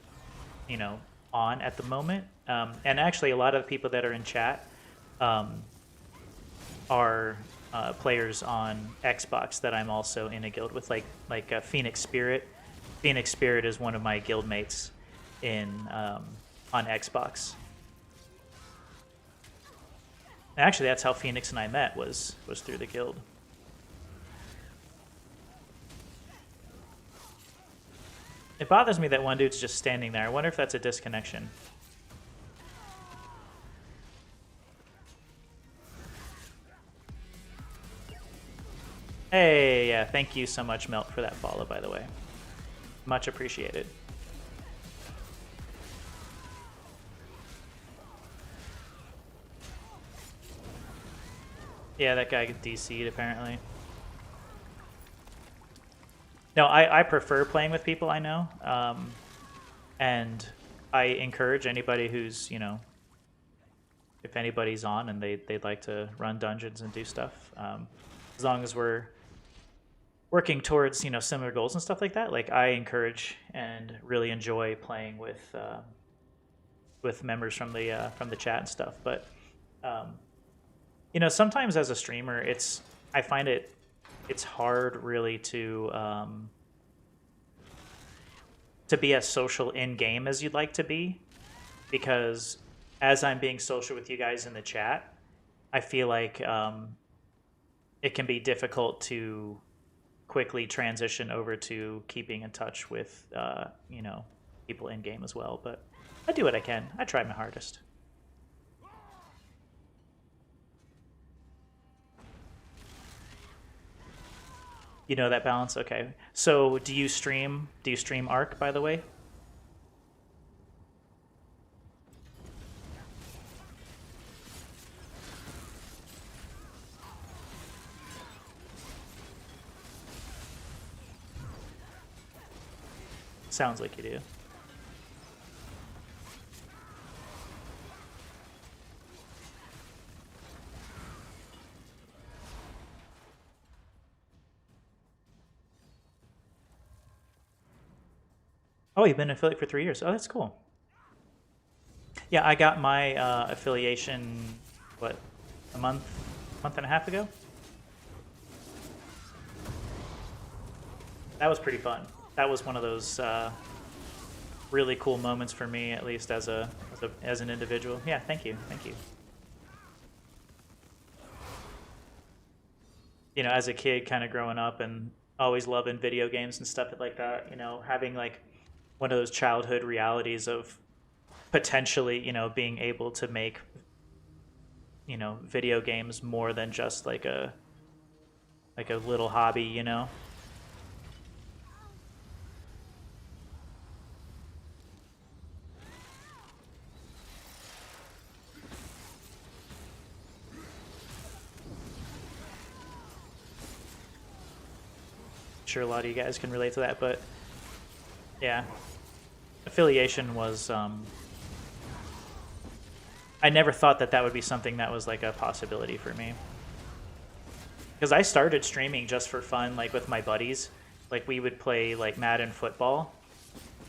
you know, on at the moment. And actually, a lot of the people that are in chat are players on Xbox that I'm also in a guild with, like Phoenix Spirit. Phoenix Spirit is one of my guild mates in on Xbox. Actually, that's how Phoenix and I met, was through the guild. It bothers me that one dude's just standing there. I wonder if that's a disconnection. Hey, yeah, thank you so much, Melt, for that follow, by the way. Much appreciated. Yeah, that guy DC'd apparently. No, I prefer playing with people I know. And I encourage anybody who's, you know, if anybody's on and they'd like to run dungeons and do stuff, as long as we're working towards, you know, similar goals and stuff like that, like I encourage and really enjoy playing with members from the chat and stuff. But you know, sometimes as a streamer, I find it's hard really to be as social in game as you'd like to be, because as I'm being social with you guys in the chat, I feel like it can be difficult to quickly transition over to keeping in touch with you know, people in game as well. But I do what I can. I try my hardest. You know that balance? Okay. So do you stream Arc, by the way? Sounds like you do. Oh, you've been an affiliate for 3 years. Oh, that's cool. Yeah, I got my affiliation, what, a month and a half ago? That was pretty fun. That was one of those really cool moments for me, at least as an individual. Yeah, thank you. You know, as a kid, kind of growing up and always loving video games and stuff like that, you know, having like one of those childhood realities of potentially, you know, being able to make, you know, video games more than just like a little hobby, you know. Sure, a lot of you guys can relate to that, but yeah, affiliation was I never thought that would be something that was like a possibility for me, because I started streaming just for fun, like with my buddies. Like we would play like Madden football,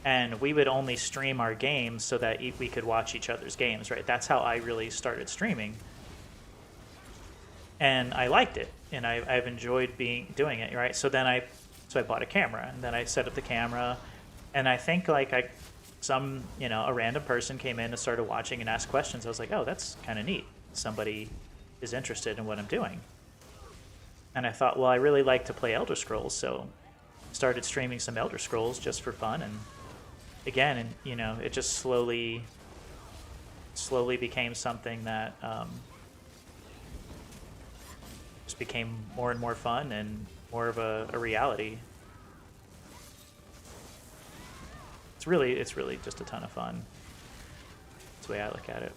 and we would only stream our games so that we could watch each other's games, right? That's how I really started streaming, and I liked it, and I've enjoyed doing it, right? So I bought a camera, and then I set up the camera, and I think like you know, a random person came in and started watching and asked questions. I was like, oh, that's kind of neat. Somebody is interested in what I'm doing. And I thought, well, I really like to play Elder Scrolls, so started streaming some Elder Scrolls just for fun. And again, and you know, it just slowly became something that just became more and more fun and more of a reality. It's really just a ton of fun. That's the way I look at it.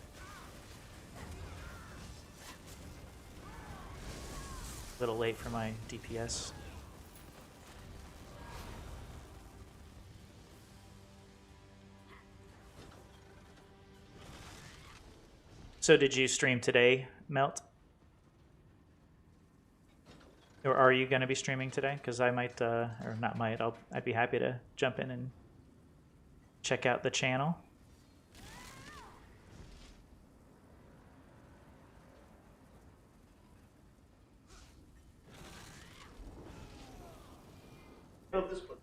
A little late for my DPS. So did you stream today, Melt? Or are you going to be streaming today? Because I might, or not might, I'd be happy to jump in and check out the channel. built this one.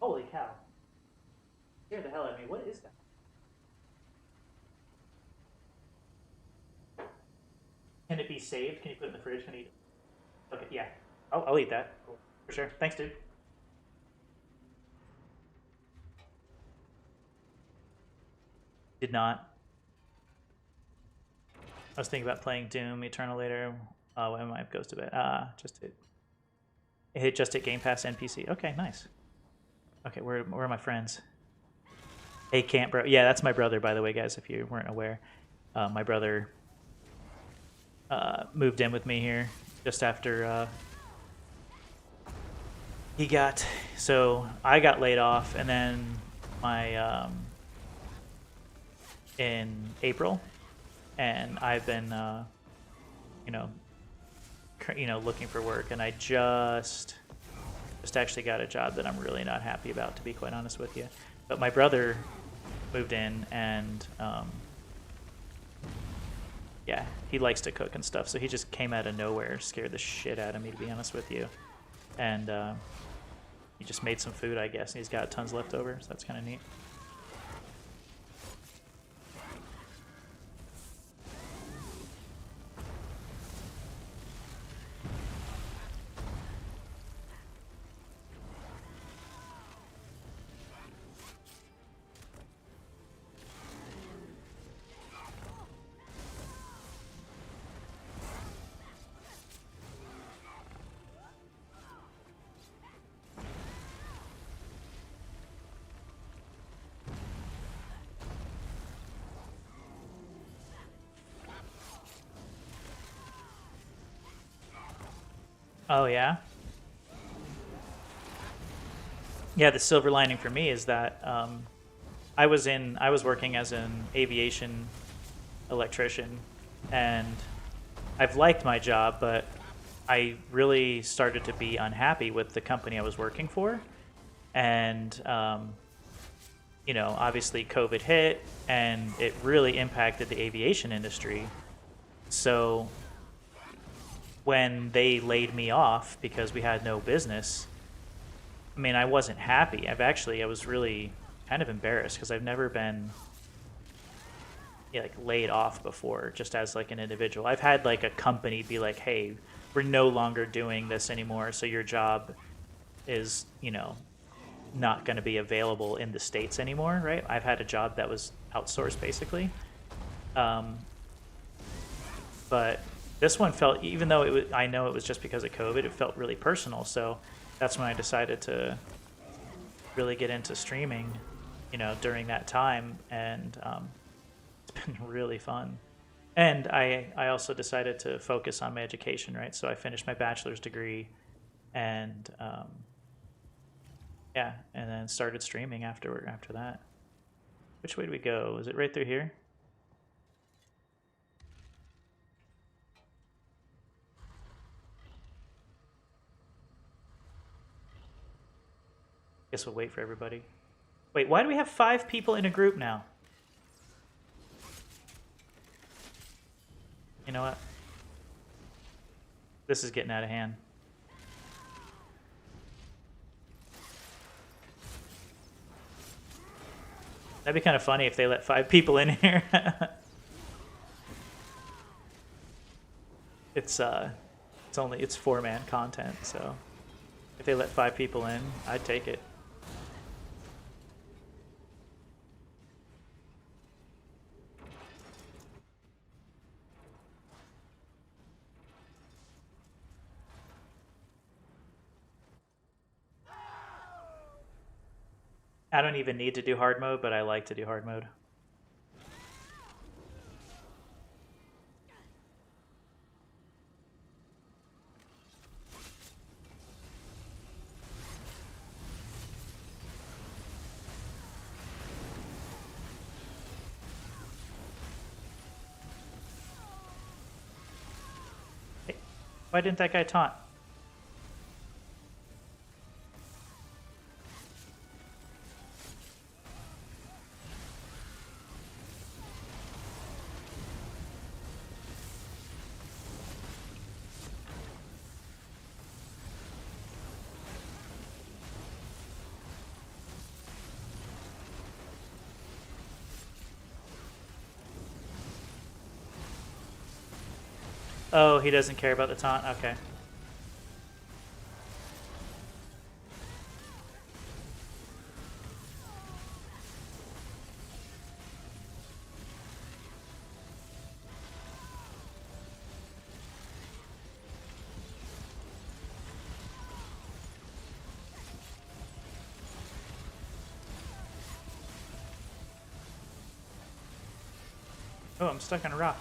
Holy cow. Scared the hell out of me. What is that? Can it be saved? Can you put it in the fridge? Can I eat it? Okay, yeah. I'll eat that. Cool. For sure. Thanks, dude. Did not. I was thinking about playing Doom Eternal later. When my wife goes to bed. It just hit Game Pass NPC. Okay, nice. Okay, where are my friends? Hey, Camp Bro. Yeah, that's my brother, by the way, guys, if you weren't aware. My brother moved in with me here just after he got... So I got laid off, and then my... in April, and I've been, looking for work, and I just actually got a job that I'm really not happy about, to be quite honest with you. But my brother moved in, and yeah, he likes to cook and stuff, so he just came out of nowhere, scared the shit out of me, to be honest with you. And he just made some food, I guess, and he's got tons left over, so that's kind of neat. Oh, yeah? Yeah, the silver lining for me is that I was working as an aviation electrician, and I've liked my job, but I really started to be unhappy with the company I was working for. And, obviously COVID hit, and it really impacted the aviation industry. So when they laid me off because we had no business, I mean, I wasn't happy. I was really kind of embarrassed because I've never been laid off before, just as like an individual. I've had like a company be like, hey, we're no longer doing this anymore, so your job is, not going to be available in the States anymore, right? I've had a job that was outsourced basically. But this one felt, even though I know it was just because of COVID, it felt really personal. So that's when I decided to really get into streaming, during that time. And it's been really fun. And I also decided to focus on my education, right? So I finished my bachelor's degree, and yeah, and then started streaming after that. Which way do we go? Is it right through here? Guess we'll wait for everybody. Wait, why do we have 5 people in a group now? You know what? This is getting out of hand. That'd be kind of funny if they let 5 people in here. It's 4-man content, so if they let 5 people in, I'd take it. I don't even need to do hard mode, but I like to do hard mode. Hey, why didn't that guy taunt? Oh, he doesn't care about the taunt. Okay. Oh, I'm stuck on a rock.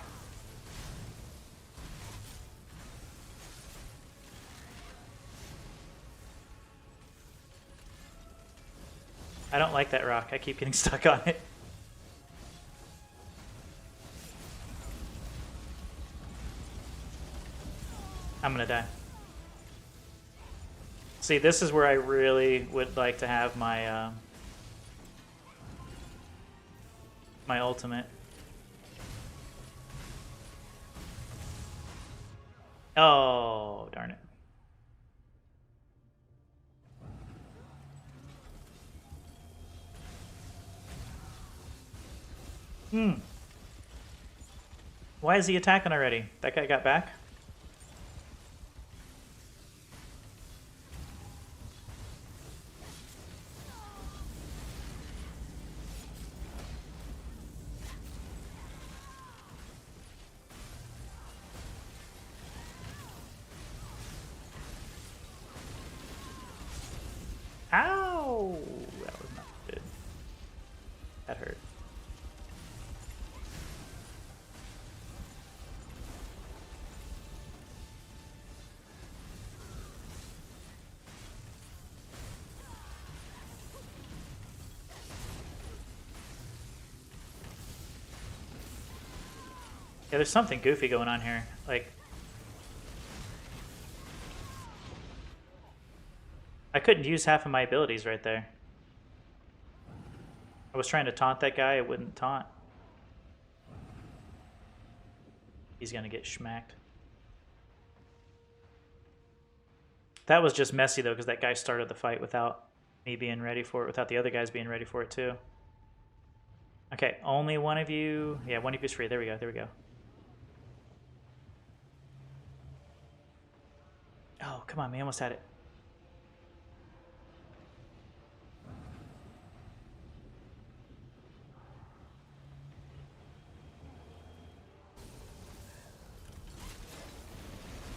I don't like that rock. I keep getting stuck on it. I'm gonna die. See, this is where I really would like to have my my ultimate. Oh, darn it. Why is he attacking already? That guy got back? Ow! That was not good. That hurt. Yeah, there's something goofy going on here. Like, I couldn't use half of my abilities right there. I was trying to taunt that guy, it wouldn't taunt. He's gonna get schmacked. That was just messy though, because that guy started the fight without me being ready for it, without the other guys being ready for it too. Okay, only one of you. Yeah, one of you's free. There we go. There we go. Oh, come on, man. Almost had it.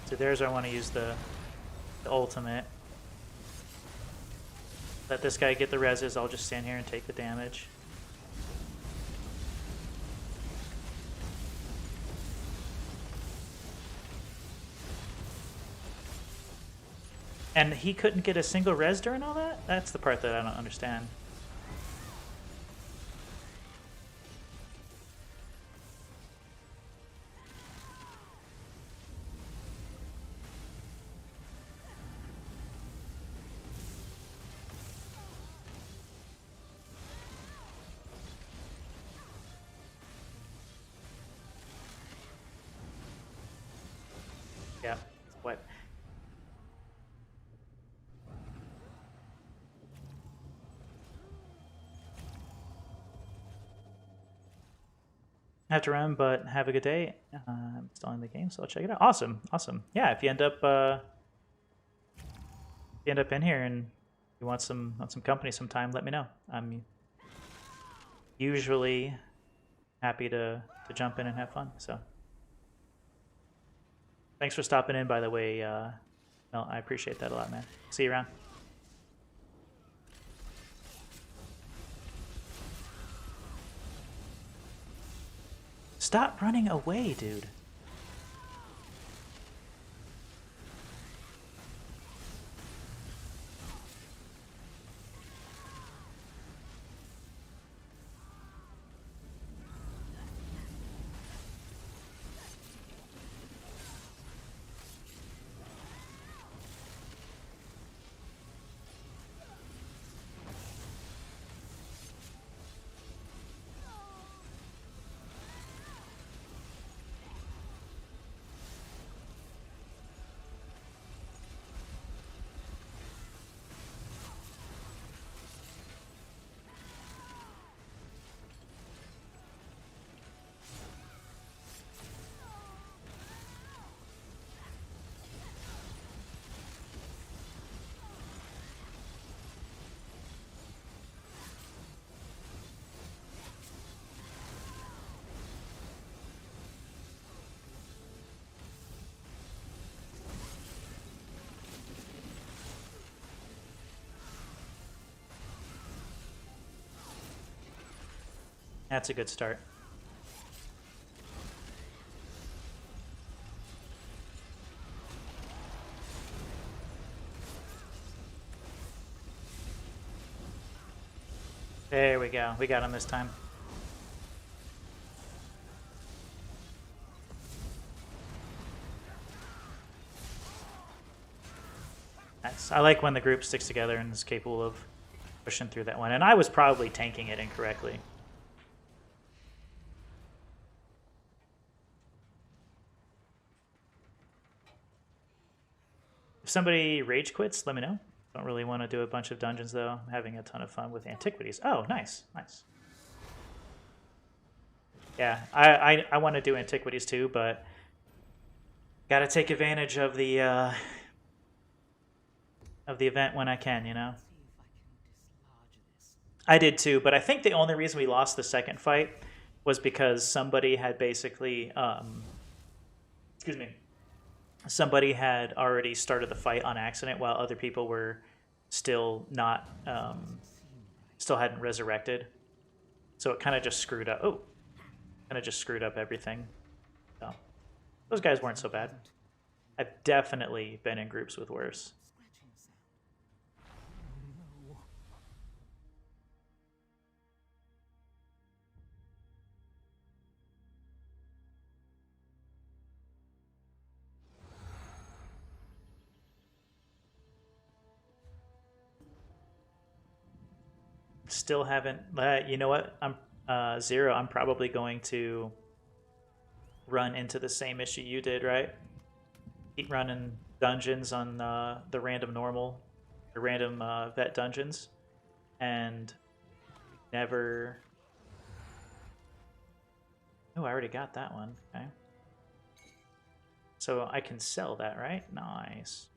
So there's where I want to use the ultimate. Let this guy get the reses. I'll just stand here and take the damage. And he couldn't get a single res during all that? That's the part that I don't understand. Yeah, what? I have to run, but have a good day. I'm still in the game, so I'll check it out. Awesome, awesome. Yeah, if you end up in here and you want some company sometime, let me know. I'm usually happy to jump in and have fun. So thanks for stopping in, by the way. Mel, I appreciate that a lot, man. See you around. Stop running away, dude. That's a good start. There we go. We got him this time. Nice. I like when the group sticks together and is capable of pushing through that one. And I was probably tanking it incorrectly. If somebody rage quits, let me know. Don't really want to do a bunch of dungeons, though. I'm having a ton of fun with antiquities. Oh, nice. Nice. Yeah, I want to do antiquities, too, but gotta take advantage of the event when I can, you know? See if I can dislodge this. I did, too, but I think the only reason we lost the second fight was because somebody had basically... excuse me. Somebody had already started the fight on accident while other people were still not, still hadn't resurrected. So it kind of just screwed up. Oh, kind of just screwed up everything. So those guys weren't so bad. I've definitely been in groups with worse. Scratching sound. Still haven't. You know what? I'm Zero. I'm probably going to run into the same issue you did, right? Keep running dungeons on the random normal, the random vet dungeons, and never. Oh, I already got that one. Okay. So I can sell that, right? Nice.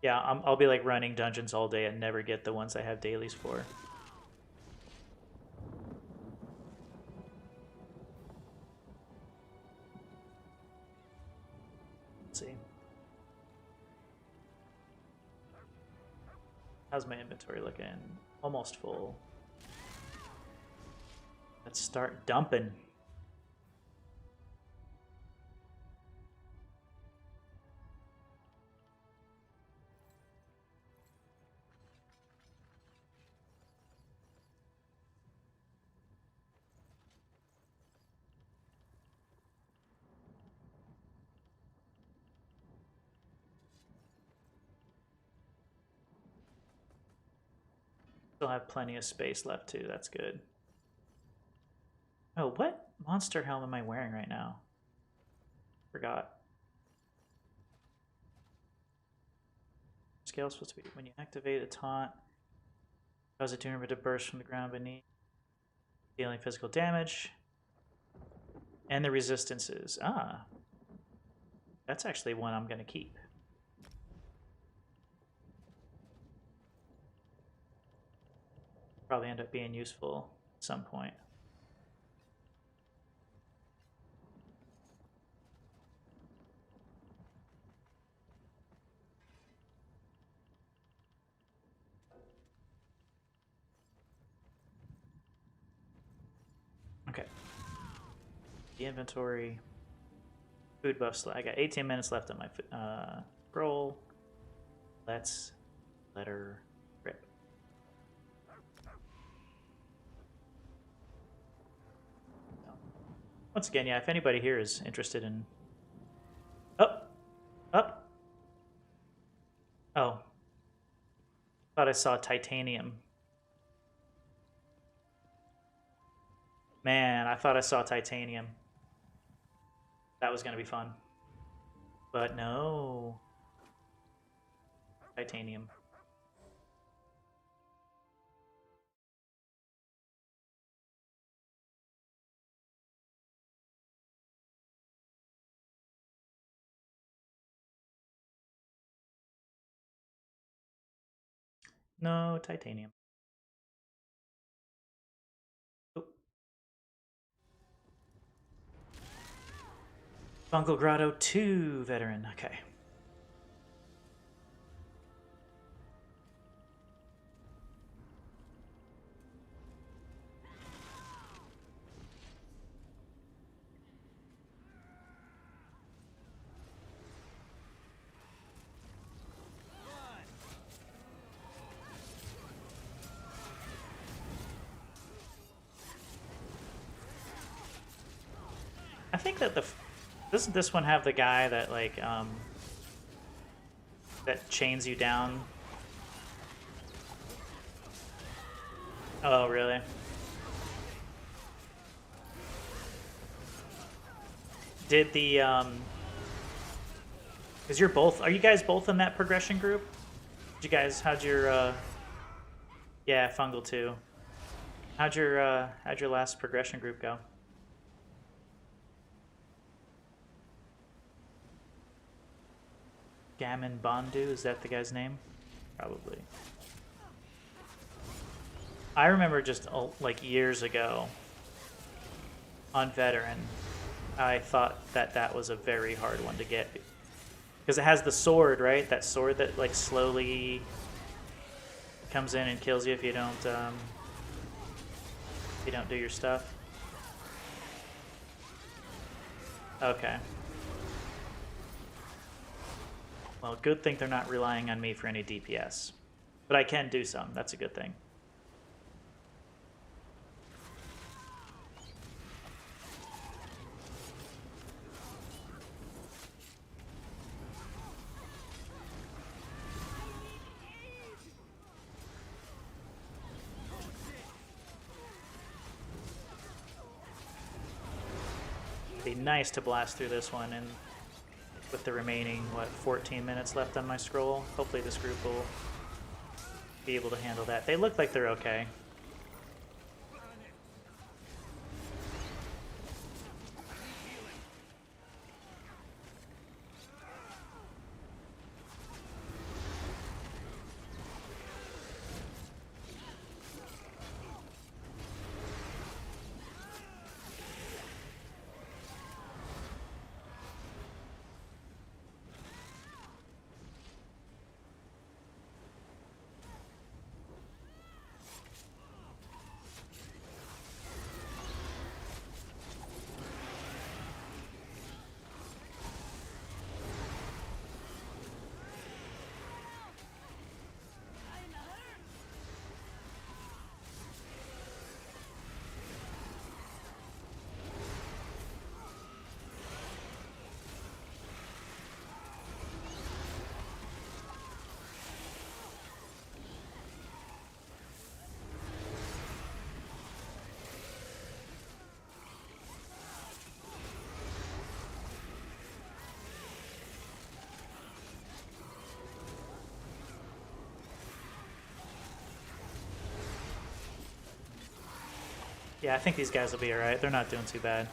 Yeah, I'll be like running dungeons all day and never get the ones I have dailies for. Let's see. How's my inventory looking? Almost full. Let's start dumping. Still have plenty of space left too. That's good. Oh, what monster helm am I wearing right now? Forgot. Scale is supposed to be when you activate a taunt, cause a tuner to burst from the ground beneath, dealing physical damage, and the resistances. Ah, that's actually one I'm gonna keep. Probably end up being useful at some point. Okay. The inventory. Food buffs. I got 18 minutes left on my scroll. Let's let her rip. Once again, yeah, if anybody here is interested in... Up! Up! Oh. Thought I saw titanium. Man, I thought I saw titanium. That was going to be fun. But no. Titanium. No titanium. Oh. Bungle Grotto 2 veteran. Okay. think that doesn't this one have the guy that like that chains you down? Oh, really? Did the because you're both, are you guys both in that progression group? Did you guys, how'd your yeah, fungal too. How'd your last progression group go? Gammon Bondu, is that the guy's name? Probably. I remember just like years ago on Veteran, I thought that that was a very hard one to get because it has the sword, right? That sword that like slowly comes in and kills you if you don't do your stuff. Okay. Well, good thing they're not relying on me for any DPS. But I can do some. That's a good thing. It'd be nice to blast through this one and with the remaining, what, 14 minutes left on my scroll. Hopefully this group will be able to handle that. They look like they're okay. Yeah, I think these guys will be alright. They're not doing too bad.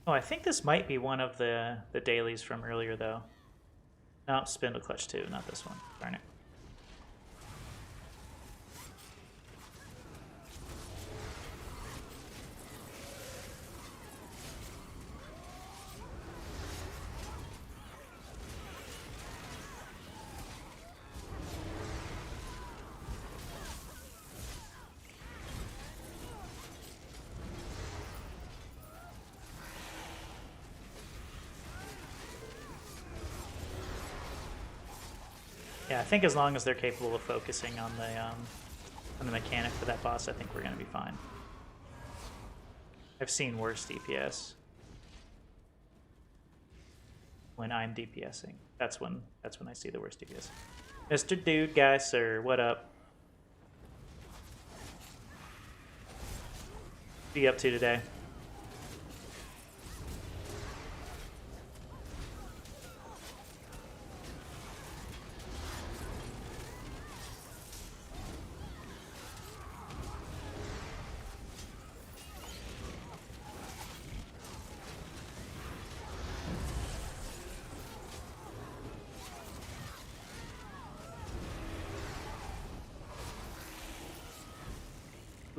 Oh, I think this might be one of the dailies from earlier, though. No, Spindle Clutch 2, not this one. Darn it. Yeah, I think as long as they're capable of focusing on the mechanic for that boss, I think we're gonna be fine. I've seen worse DPS when I'm DPSing. That's when I see the worst DPS. Mr. Dude Guy, sir, what up? What are you up to today?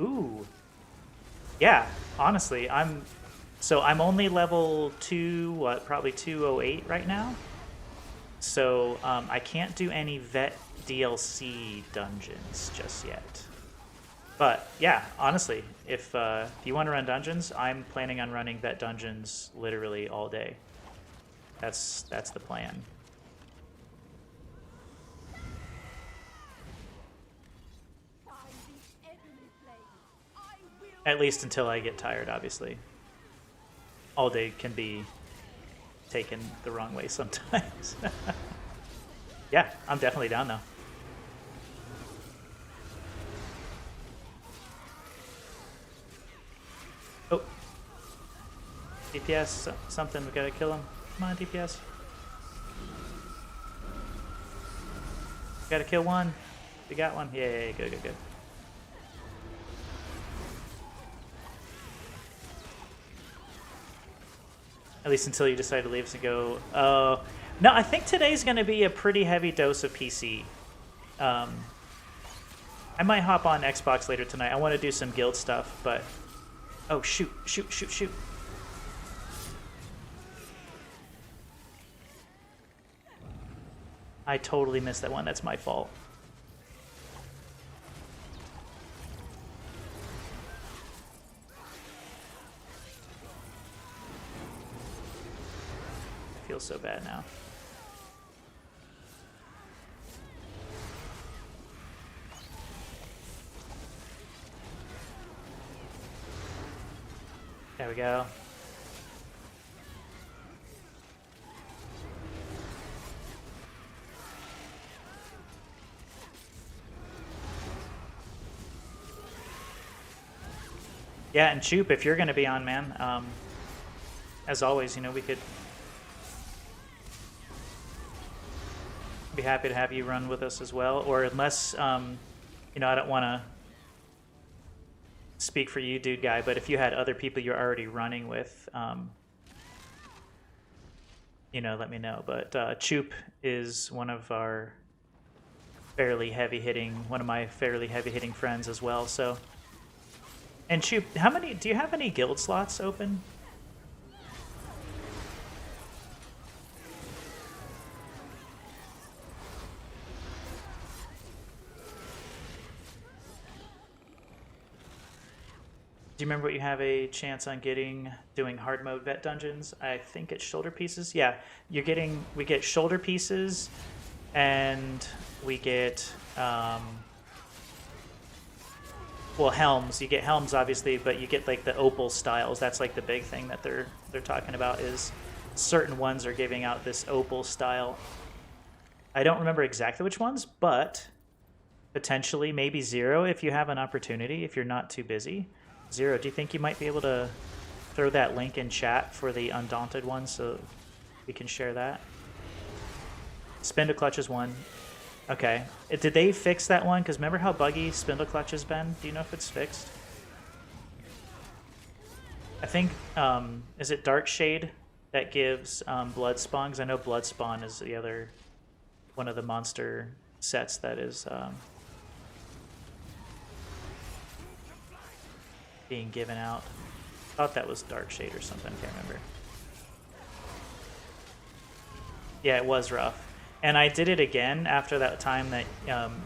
Ooh. Yeah, honestly, I'm only level 2, probably 208 right now. So I can't do any vet DLC dungeons just yet. But yeah, honestly, if you want to run dungeons, I'm planning on running vet dungeons literally all day. That's the plan. At least until I get tired, obviously. All day can be taken the wrong way sometimes. Yeah, I'm definitely down though. Oh. DPS, something, we gotta kill him. Come on, DPS. Gotta kill one. We got one. Yay, good, good, good. At least until you decide to leave to go. No, I think today's going to be a pretty heavy dose of PC. I might hop on Xbox later tonight. I want to do some guild stuff, but... Oh, shoot, shoot, shoot, shoot. I totally missed that one. That's my fault. I feel so bad now. There we go. Yeah, and Choop, if you're going to be on, man, as always, you know, we could be happy to have you run with us as well. Or unless, you know, I don't want to speak for you, dude guy, but if you had other people you're already running with, you know, let me know. But Choop is one of our fairly heavy-hitting, one of my fairly heavy-hitting friends as well, so... And Choop, how many, do you have any guild slots open? Do you remember what you have a chance on getting doing hard mode vet dungeons? I think it's shoulder pieces. Yeah, we get shoulder pieces, and we get well, helms. You get helms obviously, but you get like the opal styles. That's like the big thing that they're talking about, is certain ones are giving out this opal style. I don't remember exactly which ones, but potentially maybe Zero if you have an opportunity, if you're not too busy. Zero, do you think you might be able to throw that link in chat for the Undaunted one so we can share that? Spindle Clutch is one. Okay. Did they fix that one? Because remember how buggy Spindle Clutch has been? Do you know if it's fixed? I think, is it Dark Shade that gives Blood Spawn? Because I know Blood Spawn is the other, one of the monster sets that is being given out. I thought that was Dark Shade or something, I can't remember. Yeah, it was rough. And I did it again after that time that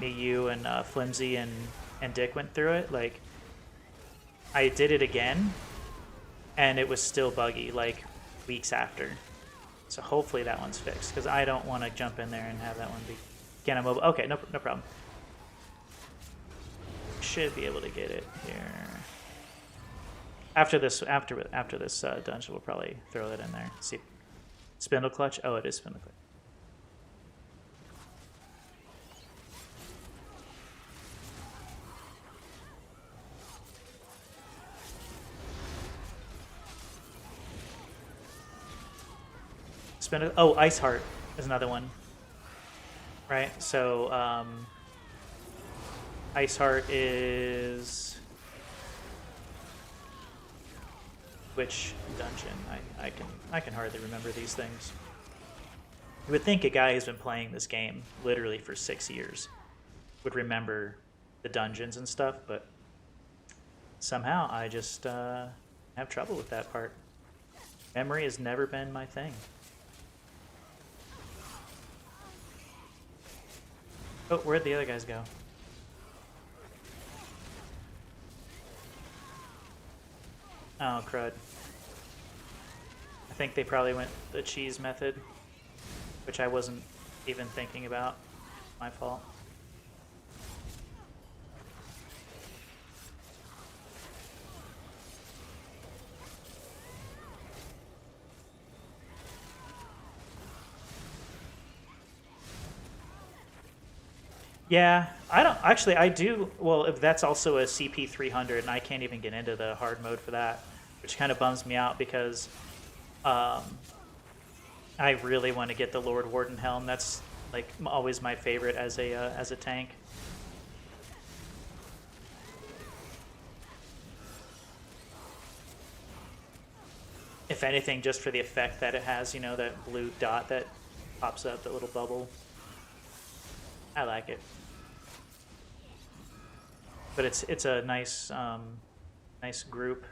me, you, and Flimsy and Dick went through it. Like, I did it again, and it was still buggy, like, weeks after. So hopefully that one's fixed, because I don't want to jump in there and have that one be... Can I mobile? Okay, no problem. Should be able to get it here. After this dungeon, we'll probably throw that in there. See, Spindle Clutch. Oh, it is Spindle Clutch. Spindle. Oh, Ice Heart is another one. Right. So, Ice Heart is. Which dungeon? I can hardly remember these things. You would think a guy who's been playing this game literally for 6 years would remember the dungeons and stuff, but somehow I just have trouble with that part. Memory has never been my thing. Oh, where'd the other guys go? Oh, crud. I think they probably went the cheese method, which I wasn't even thinking about. My fault. Yeah, I don't actually. I do. Well, if that's also a CP 300, and I can't even get into the hard mode for that, which kind of bums me out because I really want to get the Lord Warden helm. That's like always my favorite as a tank. If anything, just for the effect that it has, you know, that blue dot that pops up, that little bubble. I like it. But it's a nice nice group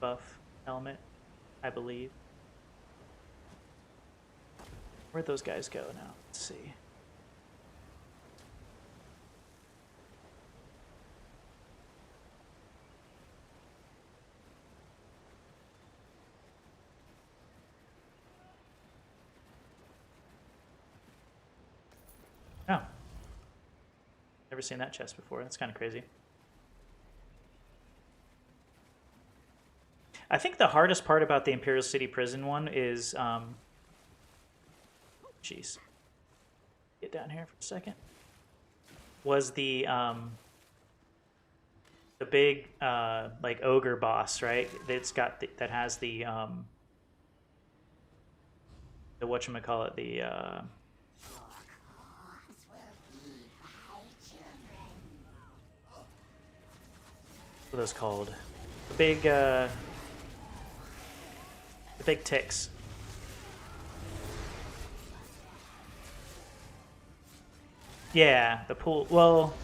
buff helmet, I believe. Where'd those guys go now? Let's see. Oh. Never seen that chest before. That's kind of crazy. I think the hardest part about the Imperial City Prison one is, jeez, get down here for a second. Was the big like ogre boss, right? That's got that has the whatchamacallit, the what are those called? The big ticks. Yeah, the pool. Well,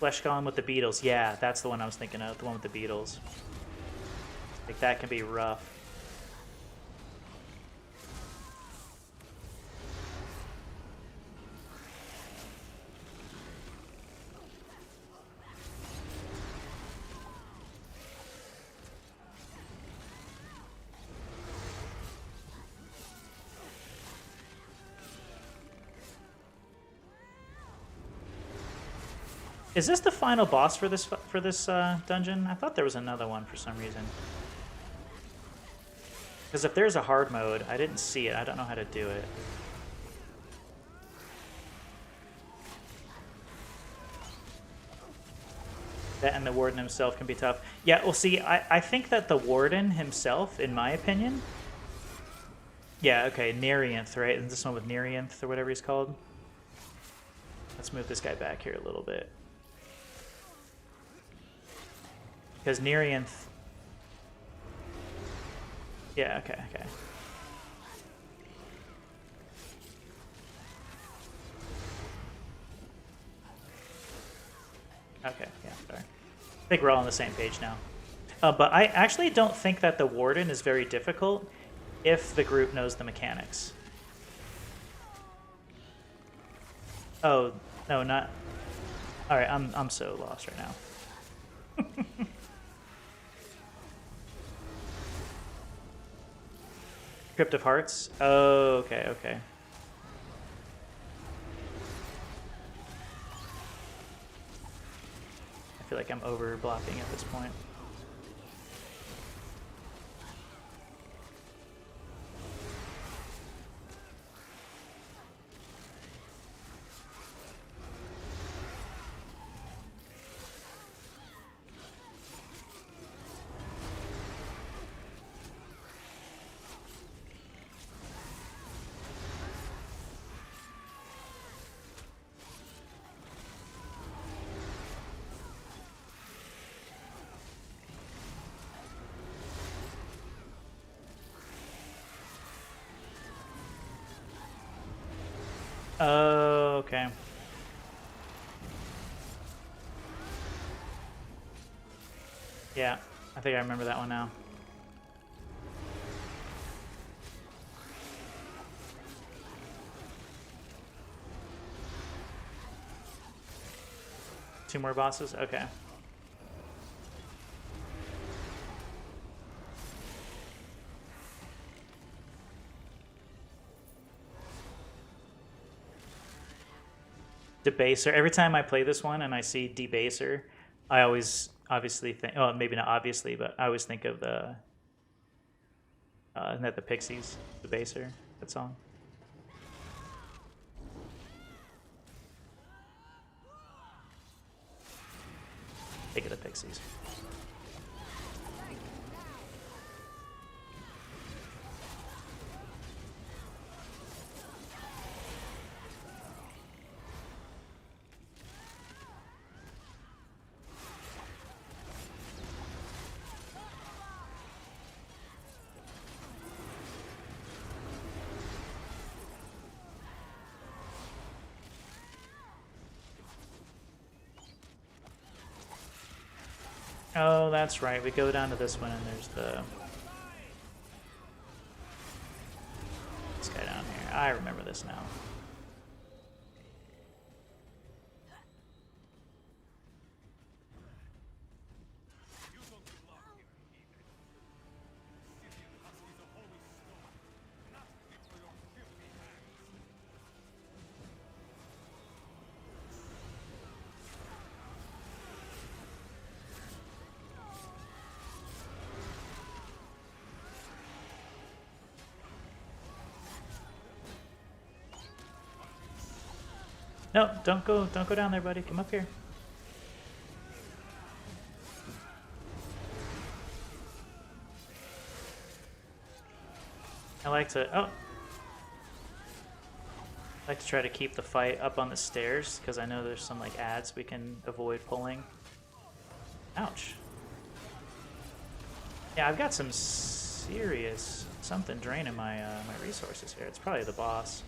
Flesh Golem with the beetles. Yeah, that's the one I was thinking of. The one with the beetles. Like that can be rough. Is this the final boss for this dungeon? I thought there was another one for some reason. Because if there's a hard mode, I didn't see it. I don't know how to do it. That and the Warden himself can be tough. Yeah, well, see, I think that the Warden himself, in my opinion... Yeah, okay, Nerianth, right? Isn't this one with Nerianth or whatever he's called? Let's move this guy back here a little bit. Because Nerianth... Yeah, okay. Okay, yeah, sorry. I think we're all on the same page now. But I actually don't think that the Warden is very difficult if the group knows the mechanics. Oh, no, not... Alright, I'm so lost right now. Crypt of Hearts? Oh, okay. I feel like I'm over blocking at this point. Oh, okay. Yeah, I think I remember that one now. Two more bosses? Okay. Debaser. Every time I play this one and I see Debaser, I always obviously think, oh, maybe not obviously, but I always think of the, isn't that the Pixies? Debaser, that song. Think of the Pixies. Oh, that's right. We go down to this one and there's this guy down here. I remember this now. No, don't go down there, buddy. Come up here. I like to try to keep the fight up on the stairs because I know there's some like ads we can avoid pulling. Ouch. Yeah, I've got some serious something draining my my resources here. It's probably the boss.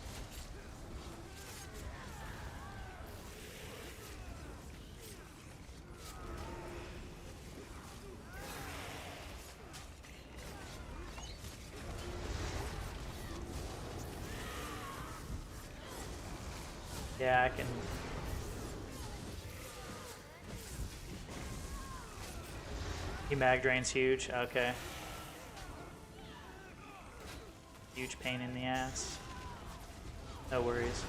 Yeah, I can. He mag drain's huge. Okay. Huge pain in the ass. No worries.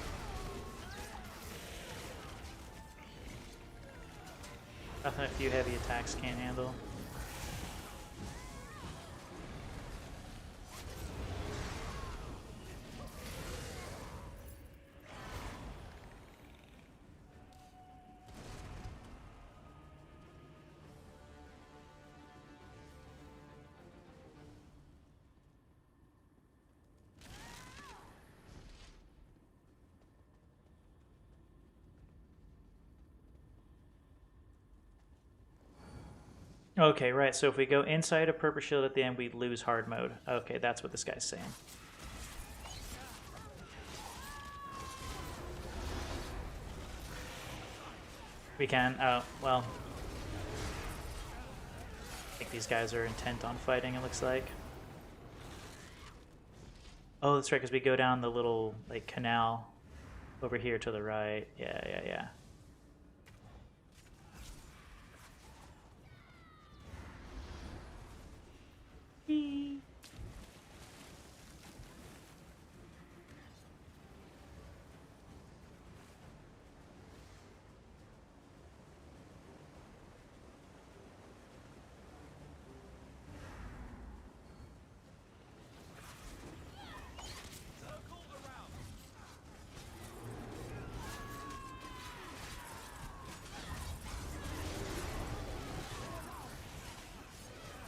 Nothing a few heavy attacks can't handle. Okay, right, so if we go inside a purple shield at the end, we lose hard mode. Okay, that's what this guy's saying. We can, oh, well. I think these guys are intent on fighting, it looks like. Oh, that's right, because we go down the little, like, canal over here to the right. Yeah.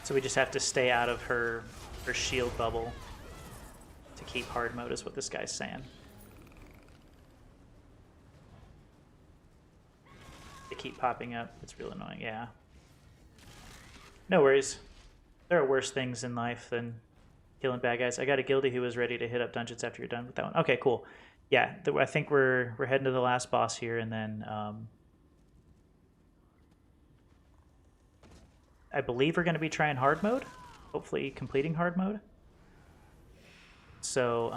So we just have to stay out of her shield bubble to keep hard mode is what this guy's saying. They keep popping up. It's real annoying, yeah. No worries. There are worse things in life than killing bad guys. I got a guildie who was ready to hit up dungeons after you're done with that one. Okay, cool. Yeah, I think we're heading to the last boss here, and then I believe we're going to be trying hard mode. Hopefully completing hard mode. So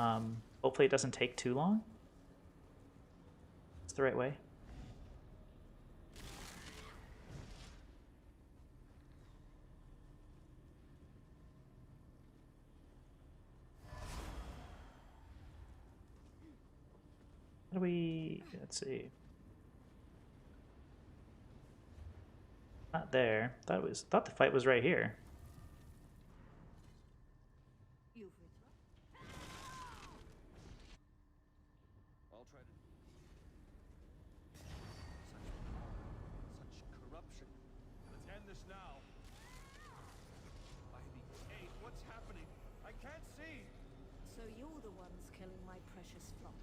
hopefully it doesn't take too long. It's the right way. How do we, let's see. Not there. Thought the fight was right here. You've withdrawn. I'll try to. Such corruption. Let's end this now. Hey, what's happening? I can't see. So you're the ones killing my precious flock.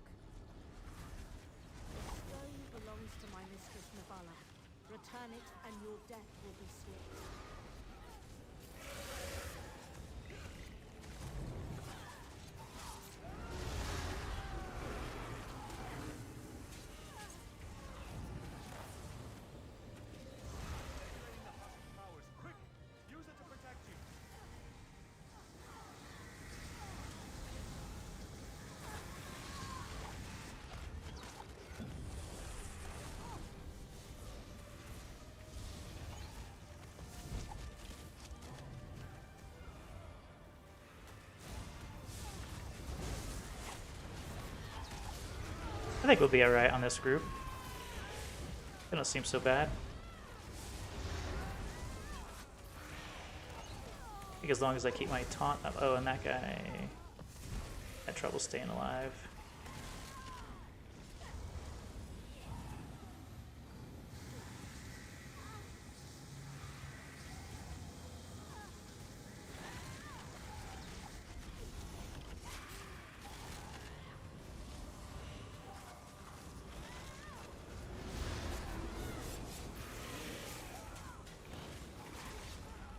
The stone belongs to my mistress Navala. Return it, and your death will be swift. Activating the hostile powers. Quick! Use it to protect you. I think we'll be alright on this group. They don't seem so bad. I think as long as I keep my taunt up. Oh, and that guy had trouble staying alive.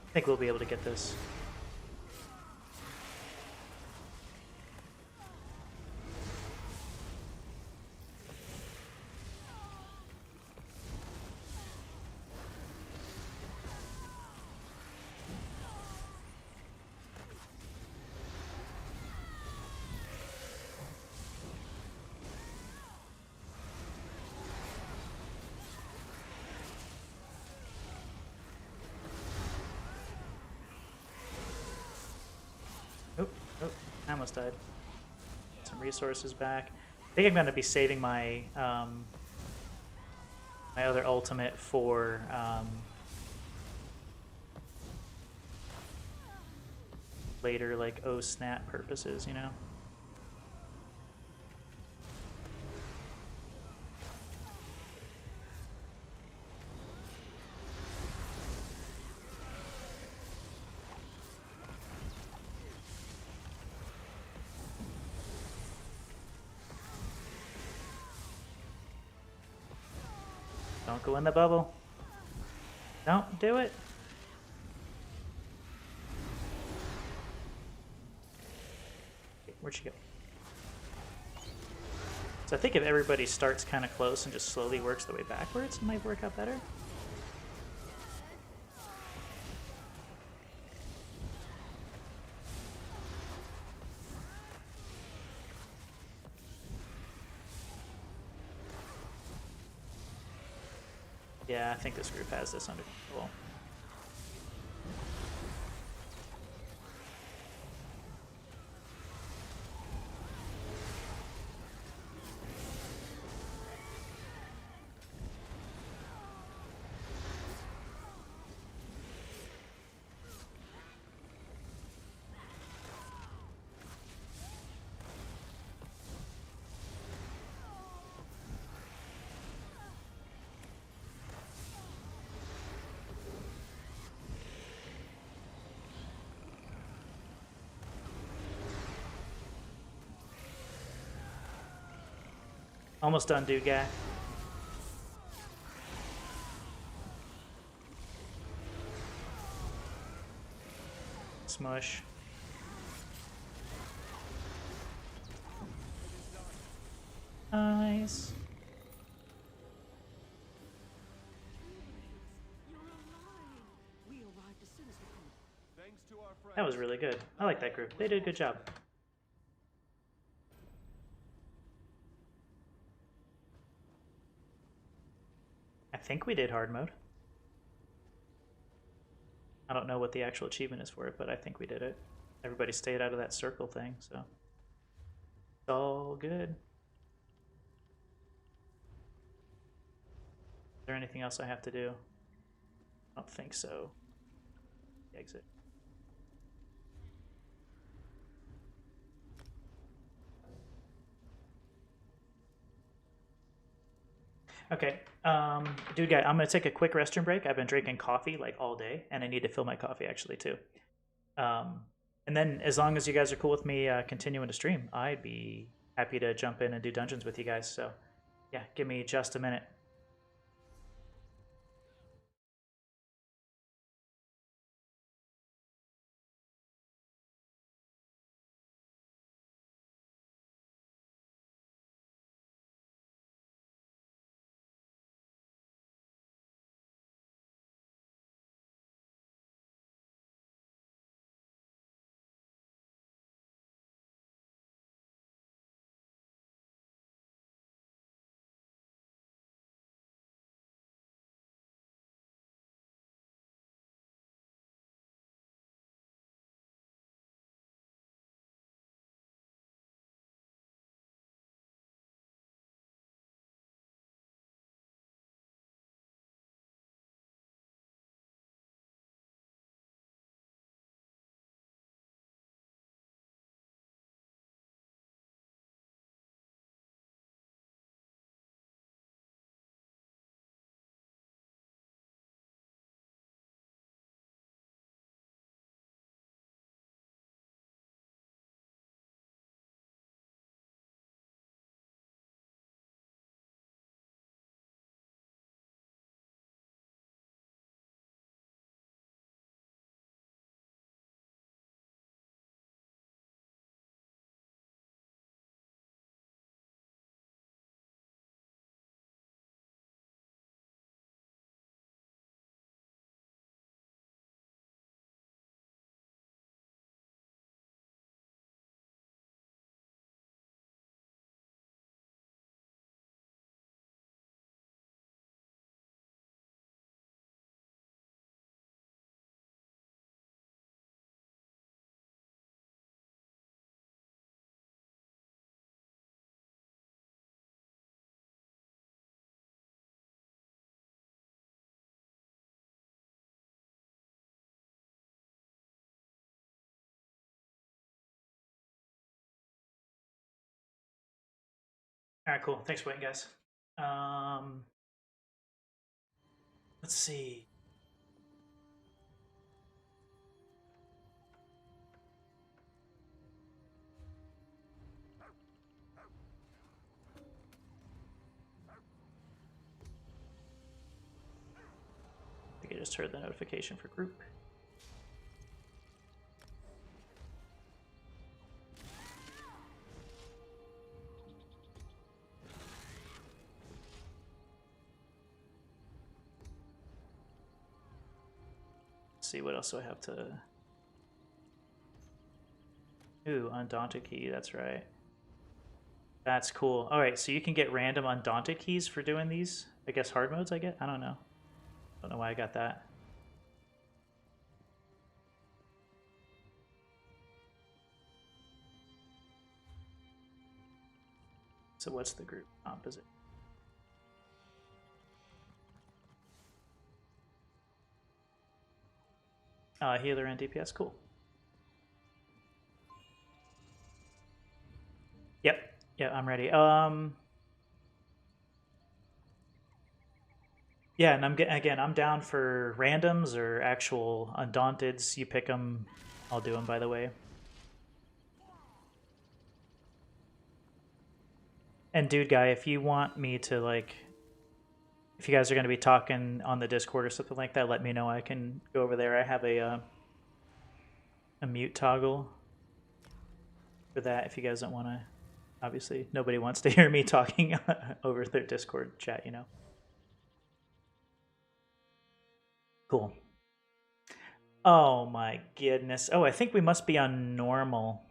I think we'll be able to get this. Oh, I almost died. Some resources back. I think I'm going to be saving my my other ultimate for later, like, oh snap purposes, you know? Don't go in the bubble. Don't do it. Okay, where'd she go? So I think if everybody starts kind of close and just slowly works their way backwards, it might work out better. Yeah, I think this group has this under control. Almost done, dude guy. Smush. Nice. You're alive. We arrived as soon as we could. Thanks to our friends. That was really good. I like that group. They did a good job. I think we did hard mode. I don't know what the actual achievement is for it, but I think we did it. Everybody stayed out of that circle thing, so it's all good. Is there anything else I have to do? I don't think so. Exit. Okay, dude guy, I'm gonna take a quick restroom break. I've been drinking coffee like all day, and I need to fill my coffee actually too. And then as long as you guys are cool with me continuing to stream, I'd be happy to jump in and do dungeons with you guys. So yeah, give me just a minute. All right, cool. Thanks for waiting, guys. Let's see. I think I just heard the notification for group. Let's see, what else do I have to... Ooh, Undaunted key, that's right. That's cool. All right, so you can get random Undaunted keys for doing these. I guess hard modes I get? I don't know. Don't know why I got that. So what's the group composite? Healer and DPS, cool. Yep, yeah, I'm ready. Yeah, and I'm down for randoms or actual Undaunteds. You pick them, I'll do them. By the way. And dude, guy, if you want me to like, if you guys are going to be talking on the Discord or something like that, let me know. I can go over there. I have a mute toggle for that. If you guys don't want to, obviously nobody wants to hear me talking over their Discord chat, you know. Cool. Oh my goodness. Oh, I think we must be on normal.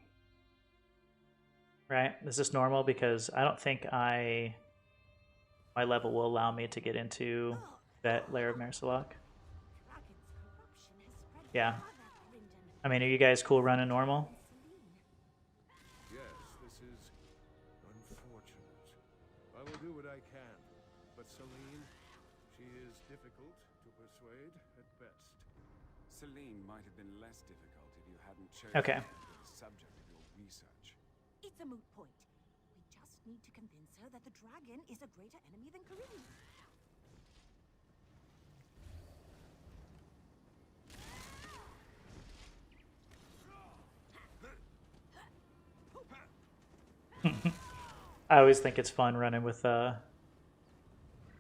Right? Is this normal? Because I don't think my level will allow me to get into that layer of Marisalok. Yeah. I mean, are you guys cool running normal? Yes, this is unfortunate. I will do what I can, but Celine, she is difficult to persuade at Celine might have been less difficult if you hadn't chosen Okay. her as the subject of your research. It's a moot point. We just need to convince her that the dragon is a greater enemy than Karim. I always think it's fun running with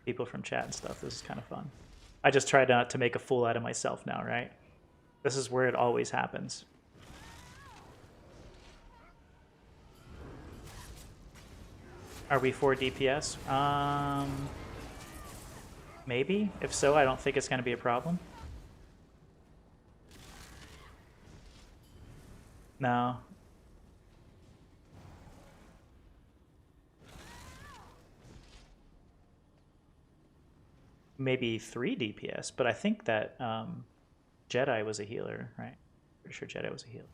people from chat and stuff. This is kind of fun. I just try not to make a fool out of myself now, right? This is where it always happens. Are we 4 DPS? Maybe. If so, I don't think it's going to be a problem. No. Maybe 3 DPS, but I think that Jedi was a healer, right? Pretty sure Jedi was a healer.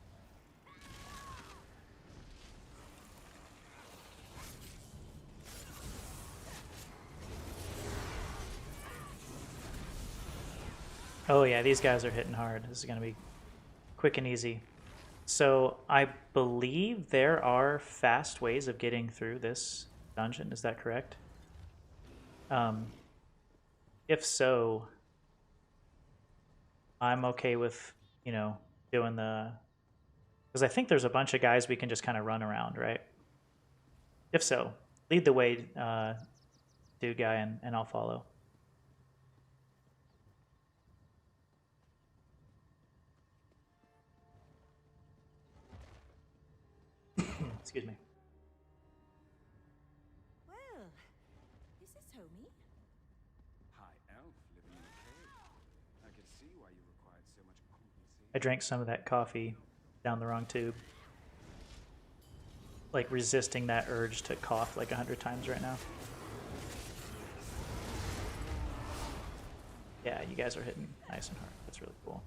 Oh yeah, these guys are hitting hard. This is going to be quick and easy. So I believe there are fast ways of getting through this dungeon. Is that correct? If so, I'm okay with, you know, doing the... Because I think there's a bunch of guys we can just kind of run around, right? If so, lead the way, dude guy, and I'll follow. Excuse me. Well, is this homie? High elf living in a cave. I could see why you required so much compensation. I drank some of that coffee down the wrong tube. Like resisting that urge to cough like 100 times right now. Yeah, you guys are hitting nice and hard. That's really cool.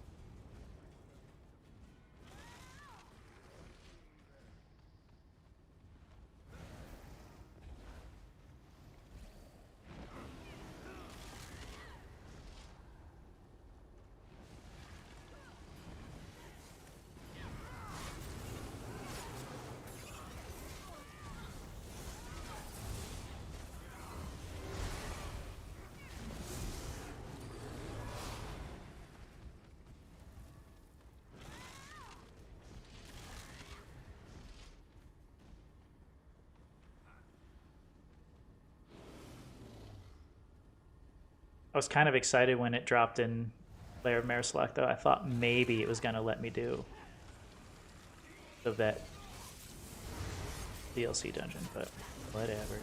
I was kind of excited when it dropped in Lair of Marislak, though. I thought maybe it was going to let me do the Vet DLC dungeon, but whatever.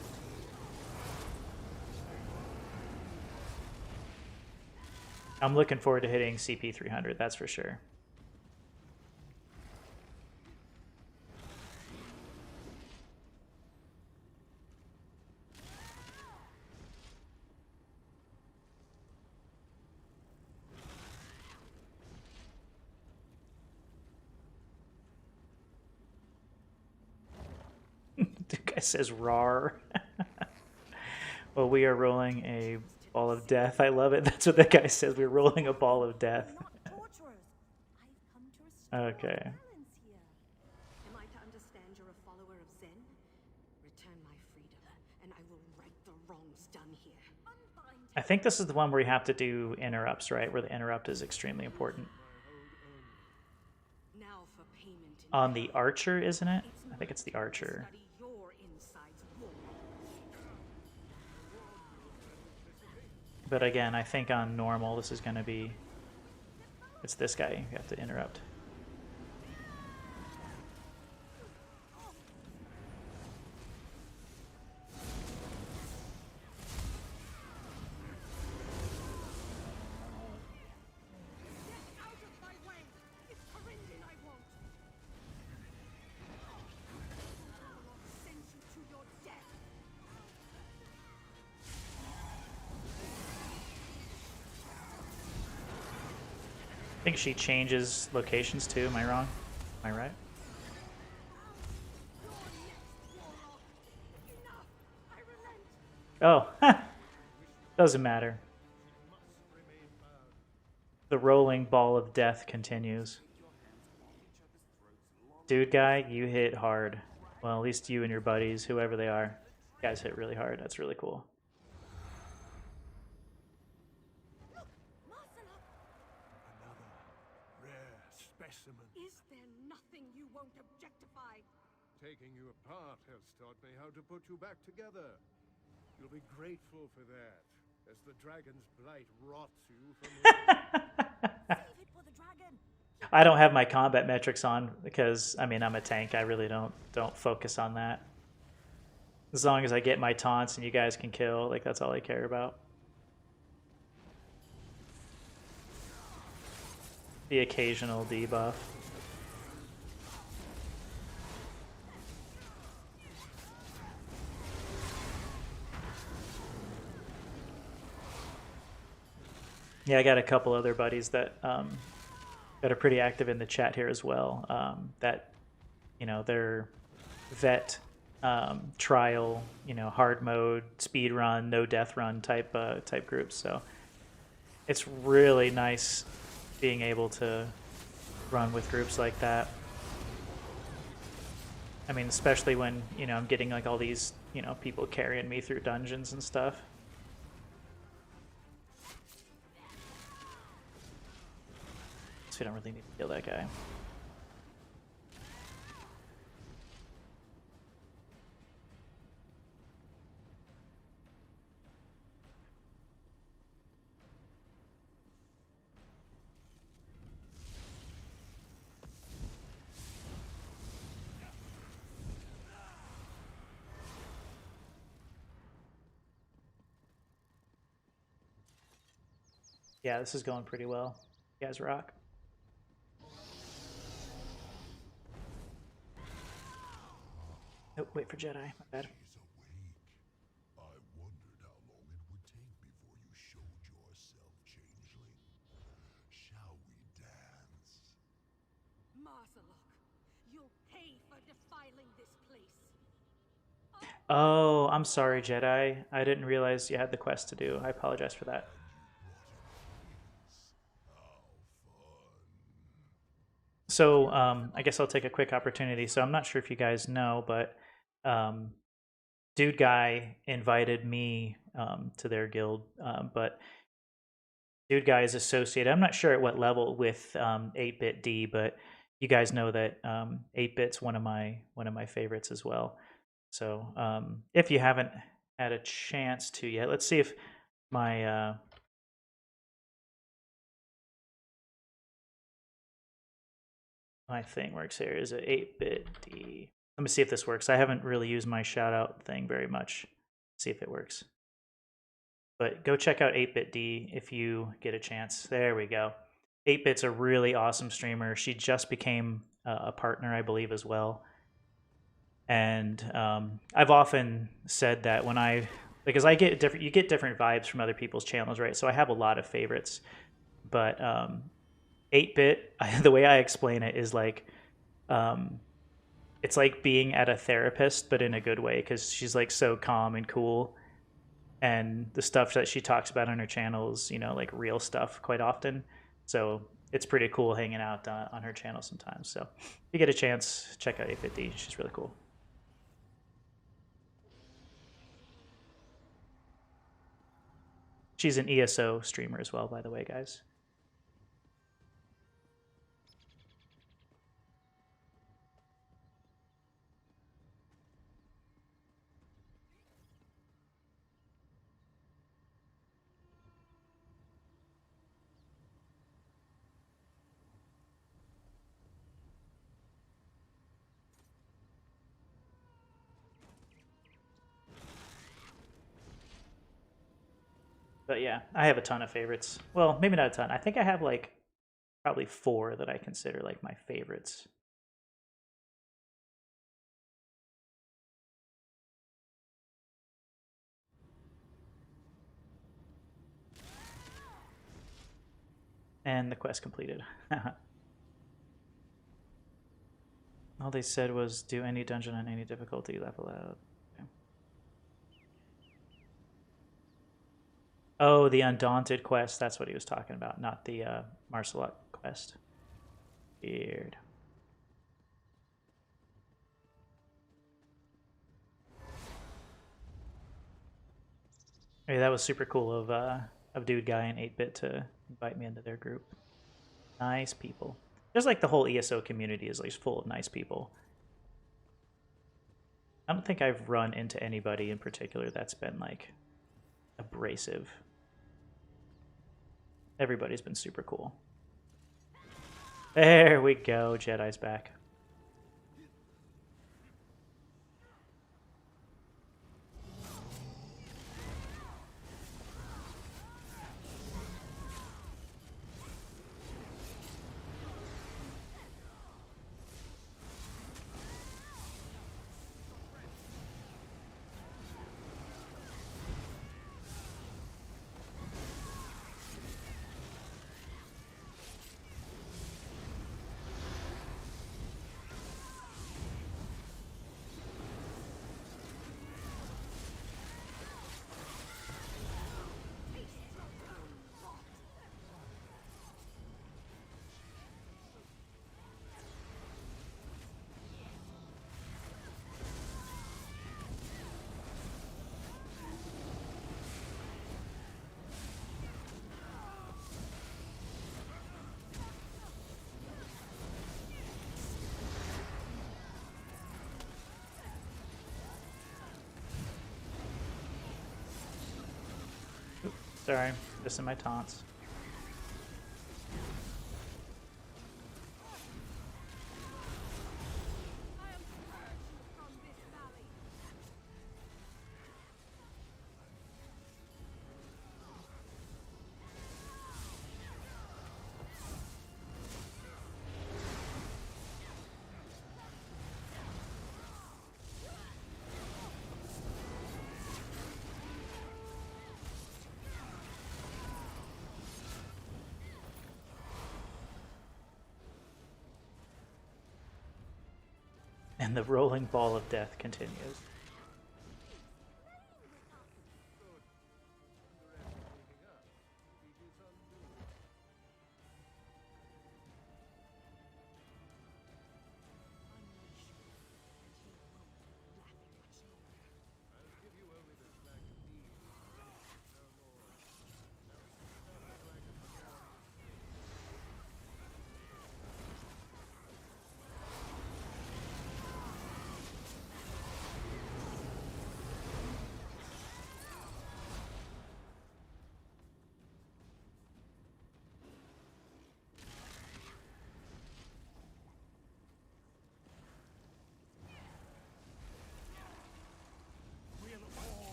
I'm looking forward to hitting CP 300, that's for sure. The guy says rar. Well, we are rolling a ball of death. I love it. That's what the guy says. We're rolling a ball of death. Not torturers. I've come to restore Okay. balance here. Am I to understand you're a follower of Zen? Return my freedom, and I will right the wrongs done here. Unbind I think this is the one where you have to do interrupts, right? Where the interrupt is extremely important. now for payment in On the archer, isn't it? I think it's the archer. study your insides war. But again, I think on normal, this is going to be... It's this guy you have to interrupt. Get out of my way! It's Corindon I want! I'll send you to your death! I think she changes locations too. Am I wrong? Am I right? Enough! I relent! Oh, doesn't matter. The rolling ball of death continues. Dude guy, you hit hard. Well, at least you and your buddies, whoever they are. You guys hit really hard. That's really cool. Another rare specimen. Is there nothing you won't objectify? Taking you apart has taught me how to put you back together. You'll be grateful for that, as the dragon's blight rots you from Save it for the dragon. I don't have my combat metrics on because, I mean, I'm a tank. I really don't focus on that. As long as I get my taunts and you guys can kill, like, that's all I care about. The occasional debuff. Yeah, I got a couple other buddies that that are pretty active in the chat here as well. That, you know, they're vet, trial, you know, hard mode, speed run, no death run type groups. So it's really nice being able to run with groups like that. I mean, especially when, you know, I'm getting like all these, you know, people carrying me through dungeons and stuff. So we don't really need to kill that guy. Yeah, this is going pretty well. You guys rock. Oh, wait for Jedi. My bad. She's awake. I wondered how long it would take before you showed yourself, changeling. Shall we dance? Marsalok, you'll pay for defiling this place. Oh, I'm sorry, Jedi. I didn't realize you had the quest to do. I apologize for that. So I guess I'll take a quick opportunity. So I'm not sure if you guys know, but Dude Guy invited me to their guild, but Dude Guy is associated. I'm not sure at what level with 8-Bit D, but you guys know that 8-Bit's one of my favorites as well. So if you haven't had a chance to yet, let's see if my my thing works here. Is it 8-Bit D? Let me see if this works. I haven't really used my shout out thing very much. See if it works. But go check out 8-Bit D if you get a chance. There we go. 8-Bit's a really awesome streamer. She just became a partner, I believe, as well. And I've often said that when because I get you get different vibes from other people's channels, right? So I have a lot of favorites, but 8-Bit, the way I explain it is like, it's like being at a therapist, but in a good way, because she's like so calm and cool, and the stuff that she talks about on her channel is, you know, like real stuff quite often. So it's pretty cool hanging out on her channel sometimes. So if you get a chance, check out 8-Bit D. She's really cool. She's an ESO streamer as well, by the way, guys. But yeah, I have a ton of favorites. Well, maybe not a ton. I think I have like probably 4 that I consider like my favorites. And the quest completed. All they said was do any dungeon on any difficulty, level out. Okay. Oh, the Undaunted quest. That's what he was talking about, not the Marcelot quest. Weird. Hey, that was super cool of Dude Guy and 8-Bit to invite me into their group. Nice people. Just like the whole ESO community is like full of nice people. I don't think I've run into anybody in particular that's been like abrasive. Everybody's been super cool. There we go. Jedi's back. Sorry, missing my taunts. And the rolling ball of death continues.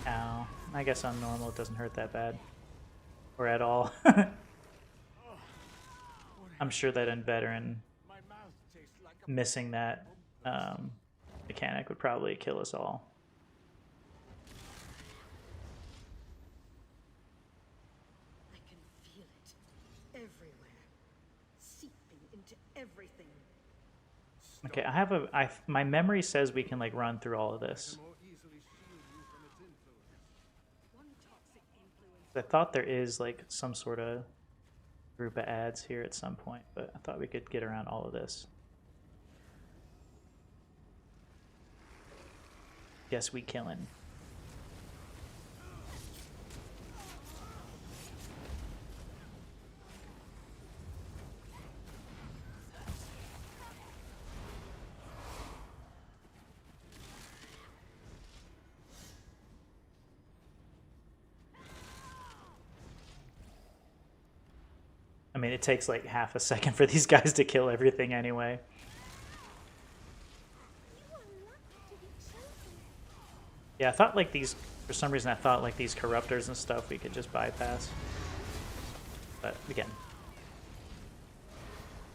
Ow. I guess on normal it doesn't hurt that bad. Or at all. I'm sure that in veteran, missing that mechanic would probably kill us all. I can feel it everywhere, seeping into everything. Okay, my memory says we can like run through all of this. I thought there is like some sort of group of ads here at some point, but I thought we could get around all of this. Guess we killing. I mean, it takes like half a second for these guys to kill everything anyway. Yeah, I thought like these, for some reason I thought like these corruptors and stuff we could just bypass. But again,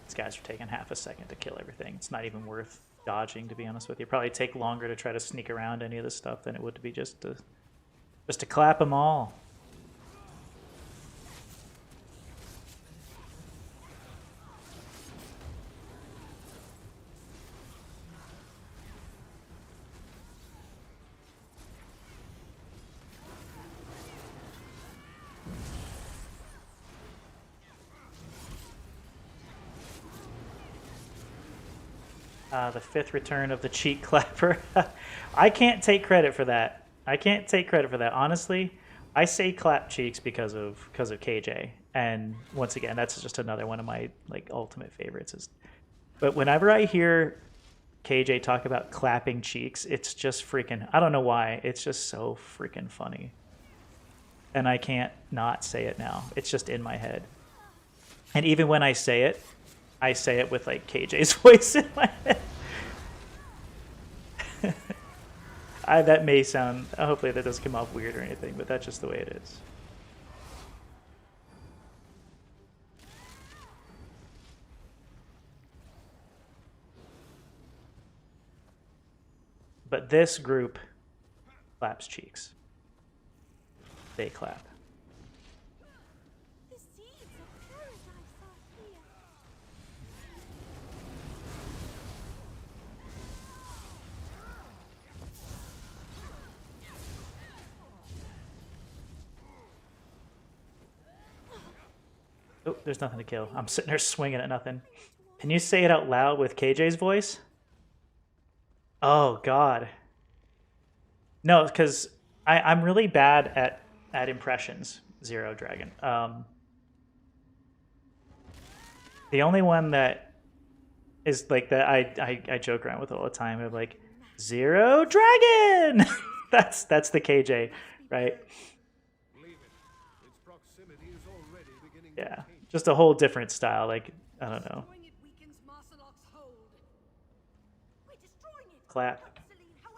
these guys are taking half a second to kill everything. It's not even worth dodging, to be honest with you. It'd probably take longer to try to sneak around any of this stuff than it would to be just to clap them all. The 5th return of the cheek clapper. I can't take credit for that. I can't take credit for that. Honestly, I say clap cheeks because of KJ. And once again, that's just another one of my like ultimate favorites. But whenever I hear KJ talk about clapping cheeks, it's just freaking, I don't know why. It's just so freaking funny. And I can't not say it now. It's just in my head. And even when I say it with like KJ's voice in my head. That may sound, hopefully that doesn't come off weird or anything, but that's just the way it is. But this group claps cheeks. They clap. The seeds of paradise are here. Oh, there's nothing to kill. I'm sitting there swinging at nothing. Can you say it out loud with KJ's voice? Oh, God. No, because I'm really bad at impressions, Zero Dragon. The only one that is like that I joke around with all the time. I'm like, Zero Dragon! that's the KJ, right? Yeah, just a whole different style. Like, I don't know. Clap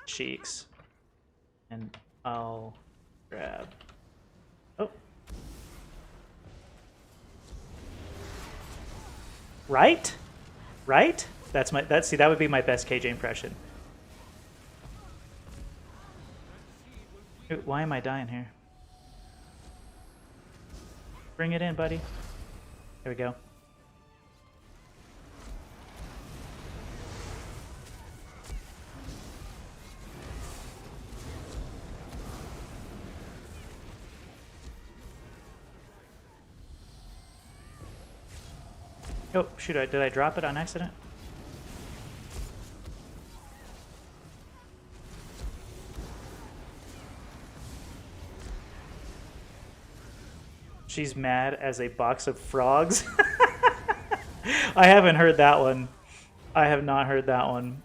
cheeks. And I'll grab. Oh. Right? Right? See, that would be my best KJ impression. Ooh, why am I dying here? Bring it in, buddy. There we go. Oh, shoot, did I drop it on accident? She's mad as a box of frogs. I haven't heard that one. I have not heard that one.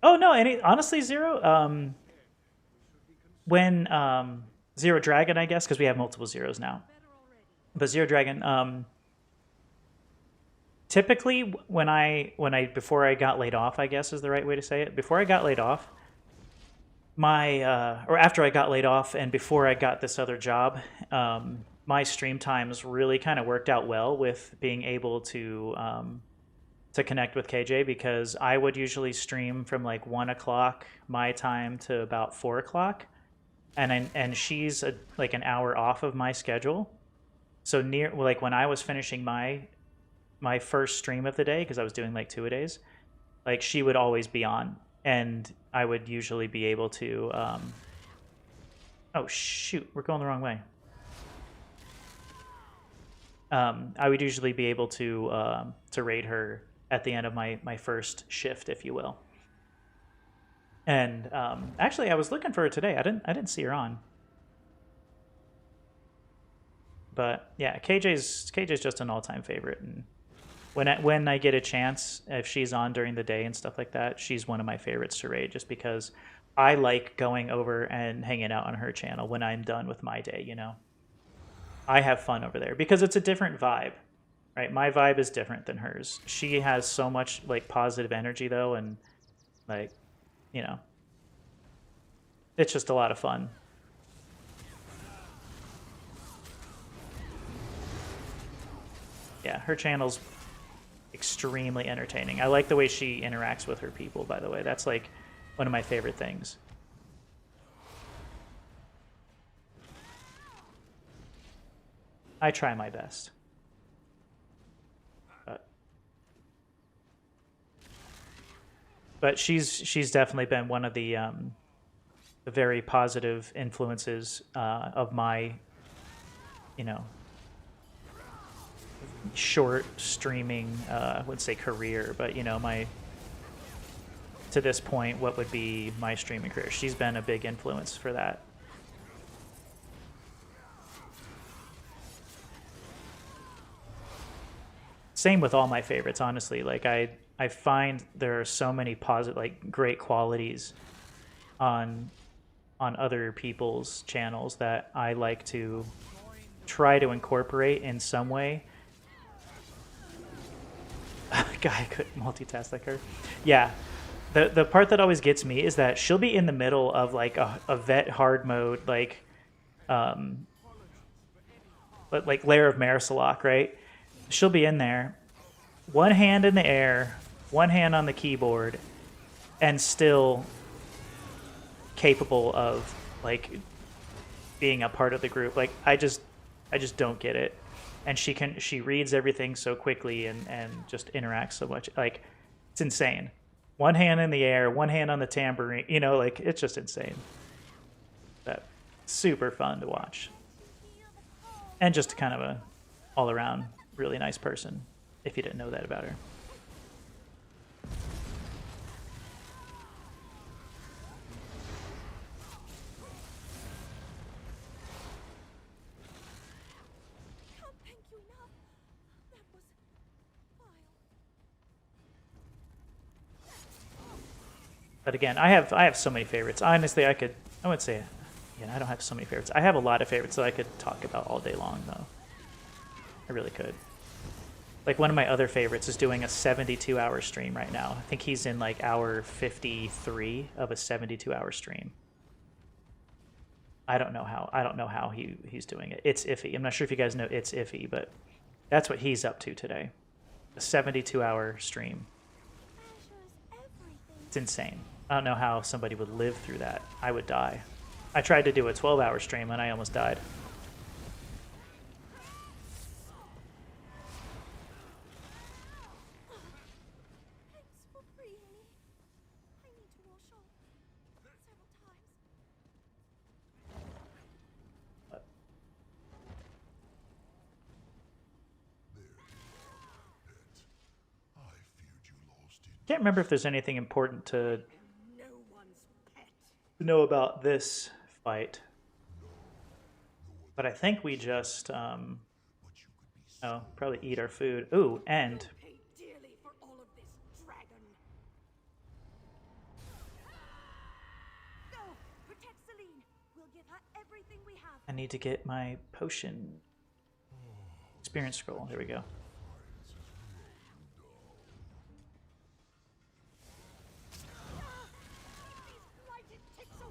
Oh, no, honestly, Zero, when Zero Dragon, I guess, because we have multiple zeros now. But Zero Dragon, typically before I got laid off, I guess is the right way to say it. Before I got laid off, or after I got laid off and before I got this other job, my stream times really kind of worked out well with being able to connect with KJ, because I would usually stream from like 1 o'clock my time to about 4 o'clock, and she's like an hour off of my schedule. So like when I was finishing my first stream of the day, because I was doing like 2 a days, like she would always be on, and I would usually be able to. Oh shoot, we're going the wrong way. I would usually be able to raid her at the end of my first shift, if you will. And actually, I was looking for her today. I didn't see her on. But yeah, KJ's just an all-time favorite, and when I get a chance, if she's on during the day and stuff like that, she's one of my favorites to raid, just because I like going over and hanging out on her channel when I'm done with my day, you know. I have fun over there because it's a different vibe, right? My vibe is different than hers. She has so much like positive energy though, and like, you know, it's just a lot of fun. Yeah, her channel's extremely entertaining. I like the way she interacts with her people, by the way. That's like one of my favorite things. I try my best. But she's definitely been one of the very positive influences of my, you know, short streaming, I wouldn't say career, but you know, my to this point, what would be my streaming career. She's been a big influence for that. Same with all my favorites, honestly. Like I find there are so many positive, like great qualities on other people's channels that I like to try to incorporate in some way. Guy could multitask like her. Yeah. The part that always gets me is that she'll be in the middle of like a vet hard mode, like Lair of Marisalok, right? She'll be in there, one hand in the air, one hand on the keyboard, and still capable of like being a part of the group. Like I just don't get it. And she reads everything so quickly and just interacts so much. Like it's insane. One hand in the air, one hand on the tambourine, you know, like it's just insane. But super fun to watch. And just kind of a all around really nice person, if you didn't know that about her. But again, I have so many favorites. Honestly, I would say, I don't have so many favorites. I have a lot of favorites that I could talk about all day long, though. I really could. Like, one of my other favorites is doing a 72-hour stream right now. I think he's in, like, hour 53 of a 72-hour stream. I don't know how he's doing it. It's iffy. I'm not sure if you guys know It's Iffy, but that's what he's up to today. A 72-hour stream. It's insane. I don't know how somebody would live through that. I would die. I tried to do a 12-hour stream and I almost died. Can't remember if there's anything important to know about this fight, but I think we just probably eat our food. Ooh, and I need to get my potion experience scroll. There we go.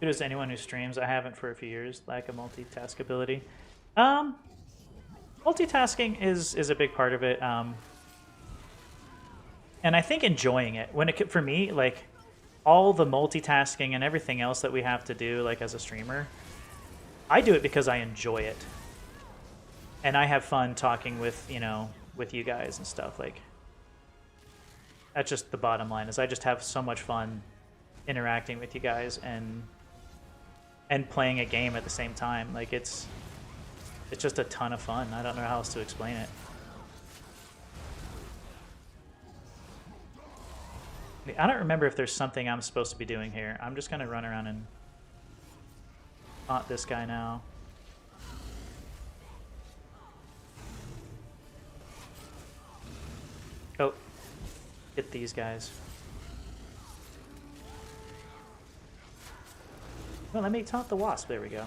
Kudos to anyone who streams. I haven't for a few years. Lack of multitask ability. Multitasking is a big part of it. And I think enjoying it. For me, like all the multitasking and everything else that we have to do, like as a streamer, I do it because I enjoy it, and I have fun talking with you guys and stuff. Like that's just the bottom line. Is I just have so much fun interacting with you guys and playing a game at the same time. Like it's just a ton of fun. I don't know how else to explain it. I don't remember if there's something I'm supposed to be doing here. I'm just gonna run around and taunt this guy now. Oh, hit these guys. Well, let me taunt the wasp. There we go.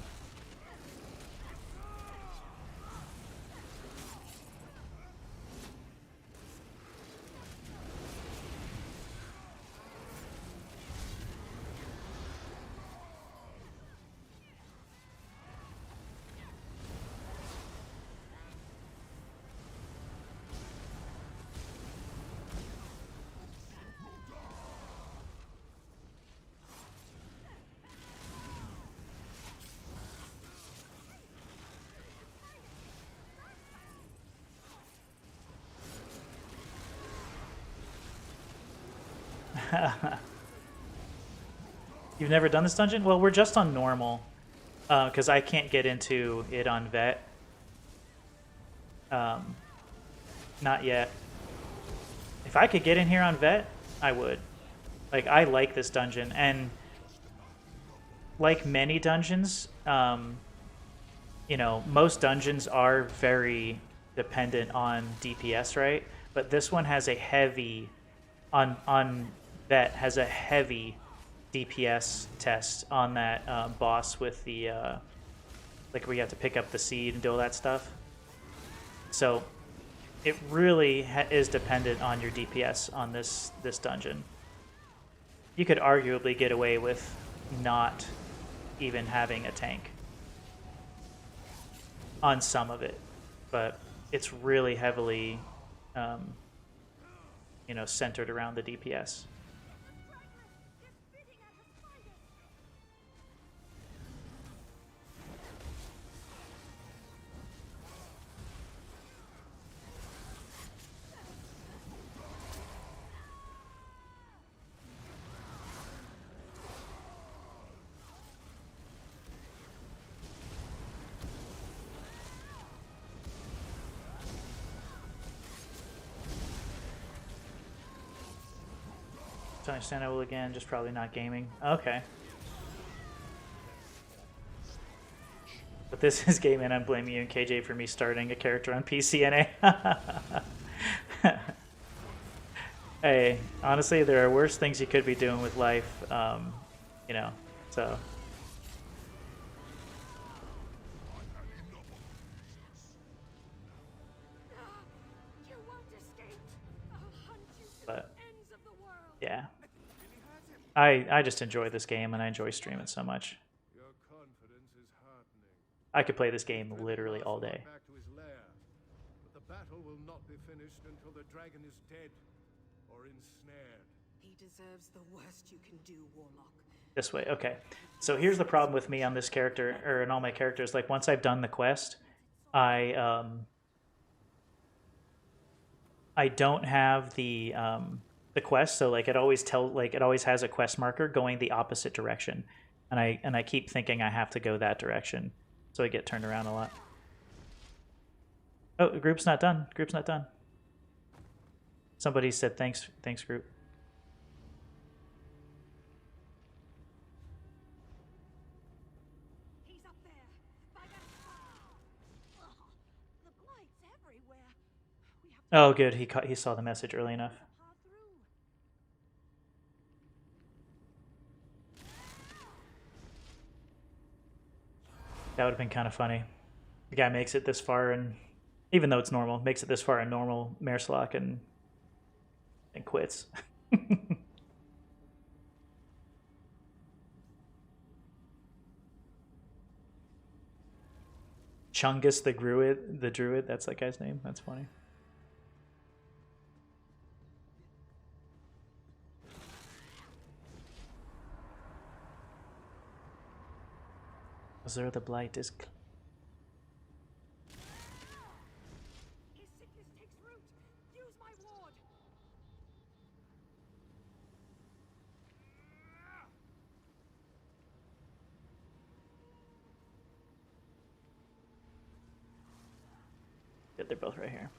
You've never done this dungeon? Well, we're just on normal, because I can't get into it on vet. Not yet. If I could get in here on vet, I would. Like, I like this dungeon, and like many dungeons, you know, most dungeons are very dependent on DPS, right? But this one has a heavy, on vet, has a heavy DPS test on that boss with the, like where you have to pick up the seed and do all that stuff. So it really is dependent on your DPS on this dungeon. You could arguably get away with not even having a tank on some of it, but it's really heavily, you know, centered around the DPS. It's understandable again, just probably not gaming. Okay. But this is gaming. I'm blaming you and KJ for me starting a character on PCNA. Hey, honestly, there are worse things you could be doing with life, you know, so. But yeah, I just enjoy this game, and I enjoy streaming so much. Your confidence is heartening. I could play this game literally all day. Back to his lair, but the battle will not be finished until the dragon is dead or ensnared. He deserves the worst you can do, Warlock. This way, okay. So here's the problem with me on this character, or in all my characters. Like, once I've done the quest, I don't have the quest, so like it always has a quest marker going the opposite direction, and I keep thinking I have to go that direction, so I get turned around a lot. Oh, the group's not done. Group's not done. Somebody said thanks, group. He's up there. By the... the blight's everywhere. We have to Oh, good. He saw the message early enough. pass through. That would have been kind of funny. The guy makes it this far, and even though it's normal, makes it this far in normal Merslock and quits. Chungus the druid, that's that guy's name. That's funny. Was there the blight is His sickness takes root. Use my ward. good, they're both right here.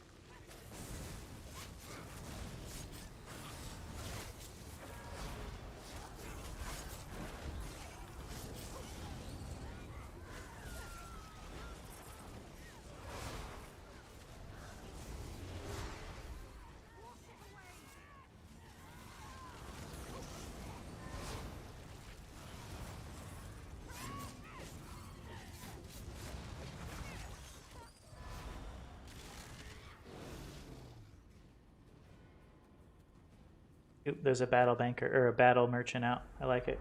Oop, there's a battle banker or a battle merchant out. I like it.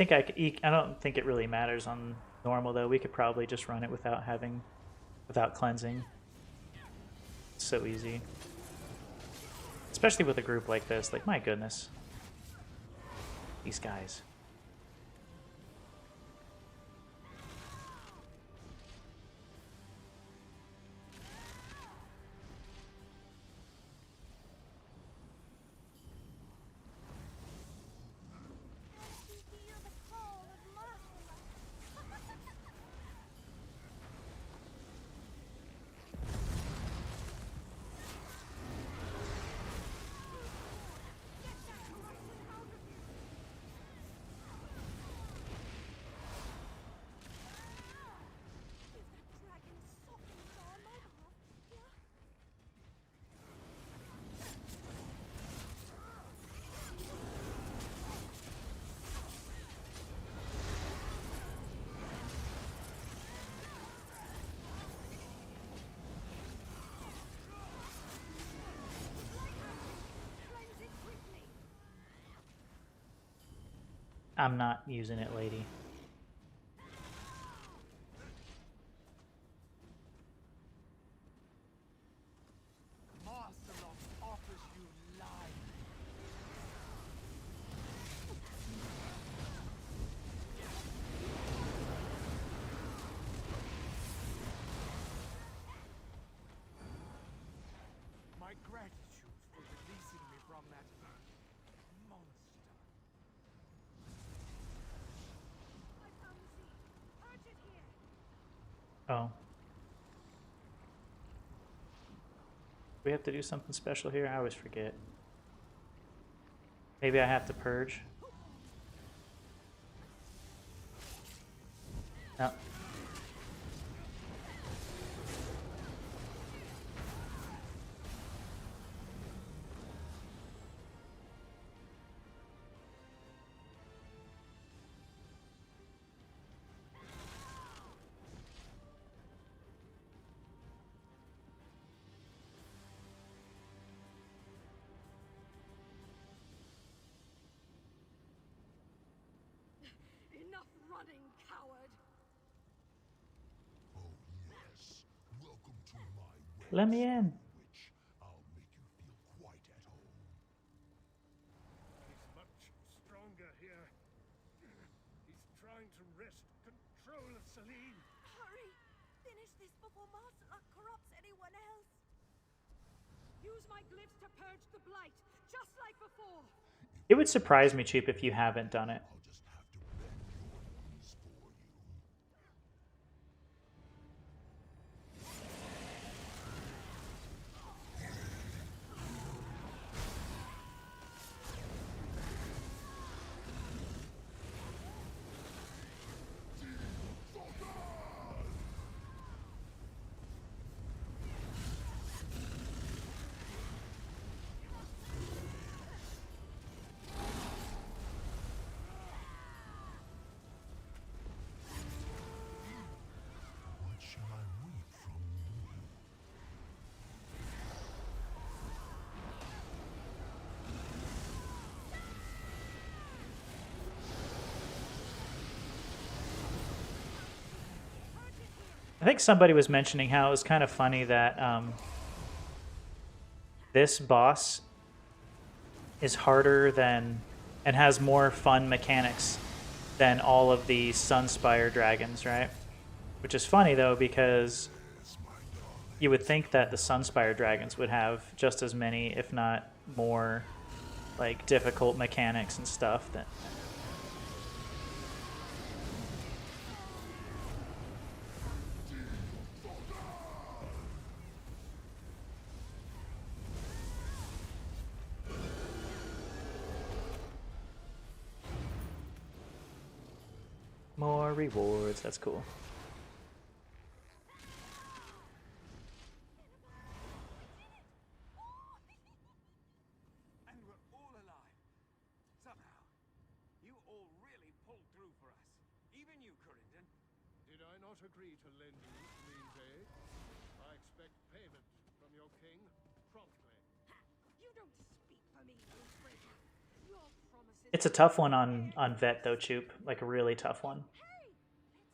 I don't think it really matters on normal though. We could probably just run it without cleansing. It's so easy. Especially with a group like this. Like, my goodness. These guys. I'm not using it, lady. offers you life. My gratitude for releasing me from that monster. Oh. We have to do something special here? I always forget. Maybe I have to purge? No. Enough running, coward! Oh yes, welcome to my web Let me in. which I'll make you feel quite at home. He's much stronger here. He's trying to wrest control of Celine. Hurry! Finish this before Master Luck corrupts anyone else! Use my glyphs to purge the blight, just like before! It would surprise me, Cheap, if you haven't done it. I'll just have to bend your knees for you. What shall I reap from you? I think somebody was mentioning how it was kind of funny that this boss is harder than and has more fun mechanics than all of the Sunspire dragons, right? Which is funny though, because you would think that the Sunspire dragons would have just as many, if not more, like difficult mechanics and stuff that. More rewards, that's cool. And we're all alive. Somehow. You all really pulled through for us. Even you, Corindon. Did I not agree to lend you Celine's aid? I expect payment from your king promptly. You don't speak for me, Wilfred. Your promises... It's a tough one on Vet though, Choop. Like a really tough one. Hey!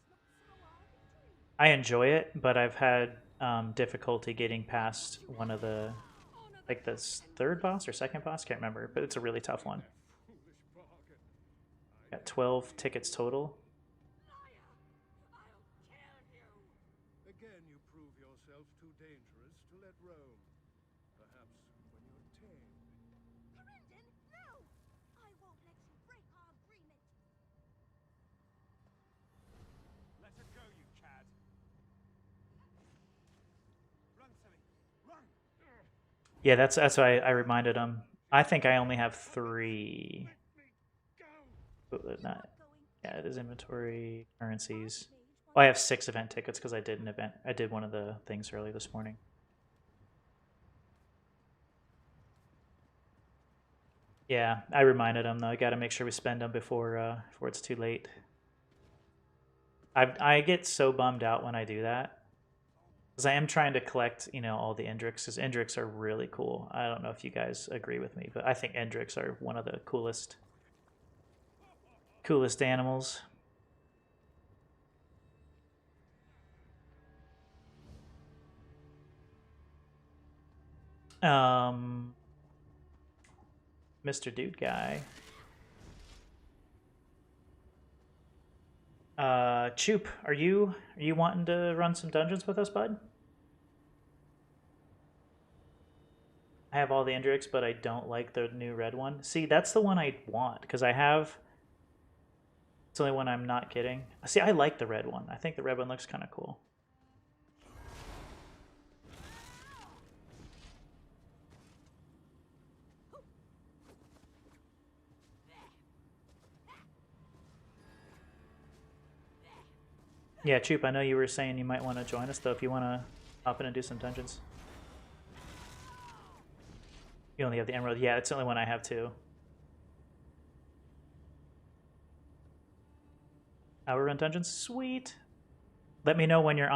Let's not sour our victory. I enjoy it, but I've had difficulty getting past one of the Honor like this third boss or second boss, can't remember, but it's a really tough one. Foolish bargain. Got 12 tickets total. Again, you prove yourself too dangerous to let roam. Perhaps when you're tamed. Corindon, no! I won't let you break our agreement. Let her go, you cad. Run, Silly. Run! Yeah, that's why I reminded him. I think I only have 3. Not, yeah, it is inventory, currencies. Oh, I have 6 event tickets because I did an event. I did one of the things early this morning. Yeah, I reminded him though. I got to make sure we spend them before it's too late. I get so bummed out when I do that because I am trying to collect, you know, all the Endrix because Endrix are really cool. I don't know if you guys agree with me, but I think Endrix are one of the coolest animals. Mr. Dude Guy. Choop, are you wanting to run some dungeons with us, bud? I have all the Endrix, but I don't like the new red one. See, that's the one I want because I have. It's the only one I'm not getting. See, I like the red one. I think the red one looks kind of cool. Yeah, Choop, I know you were saying you might want to join us, though, if you want to hop in and do some dungeons. You only have the Emerald. Yeah, it's the only one I have, too. Hour run dungeons? Sweet. Let me know when you're on.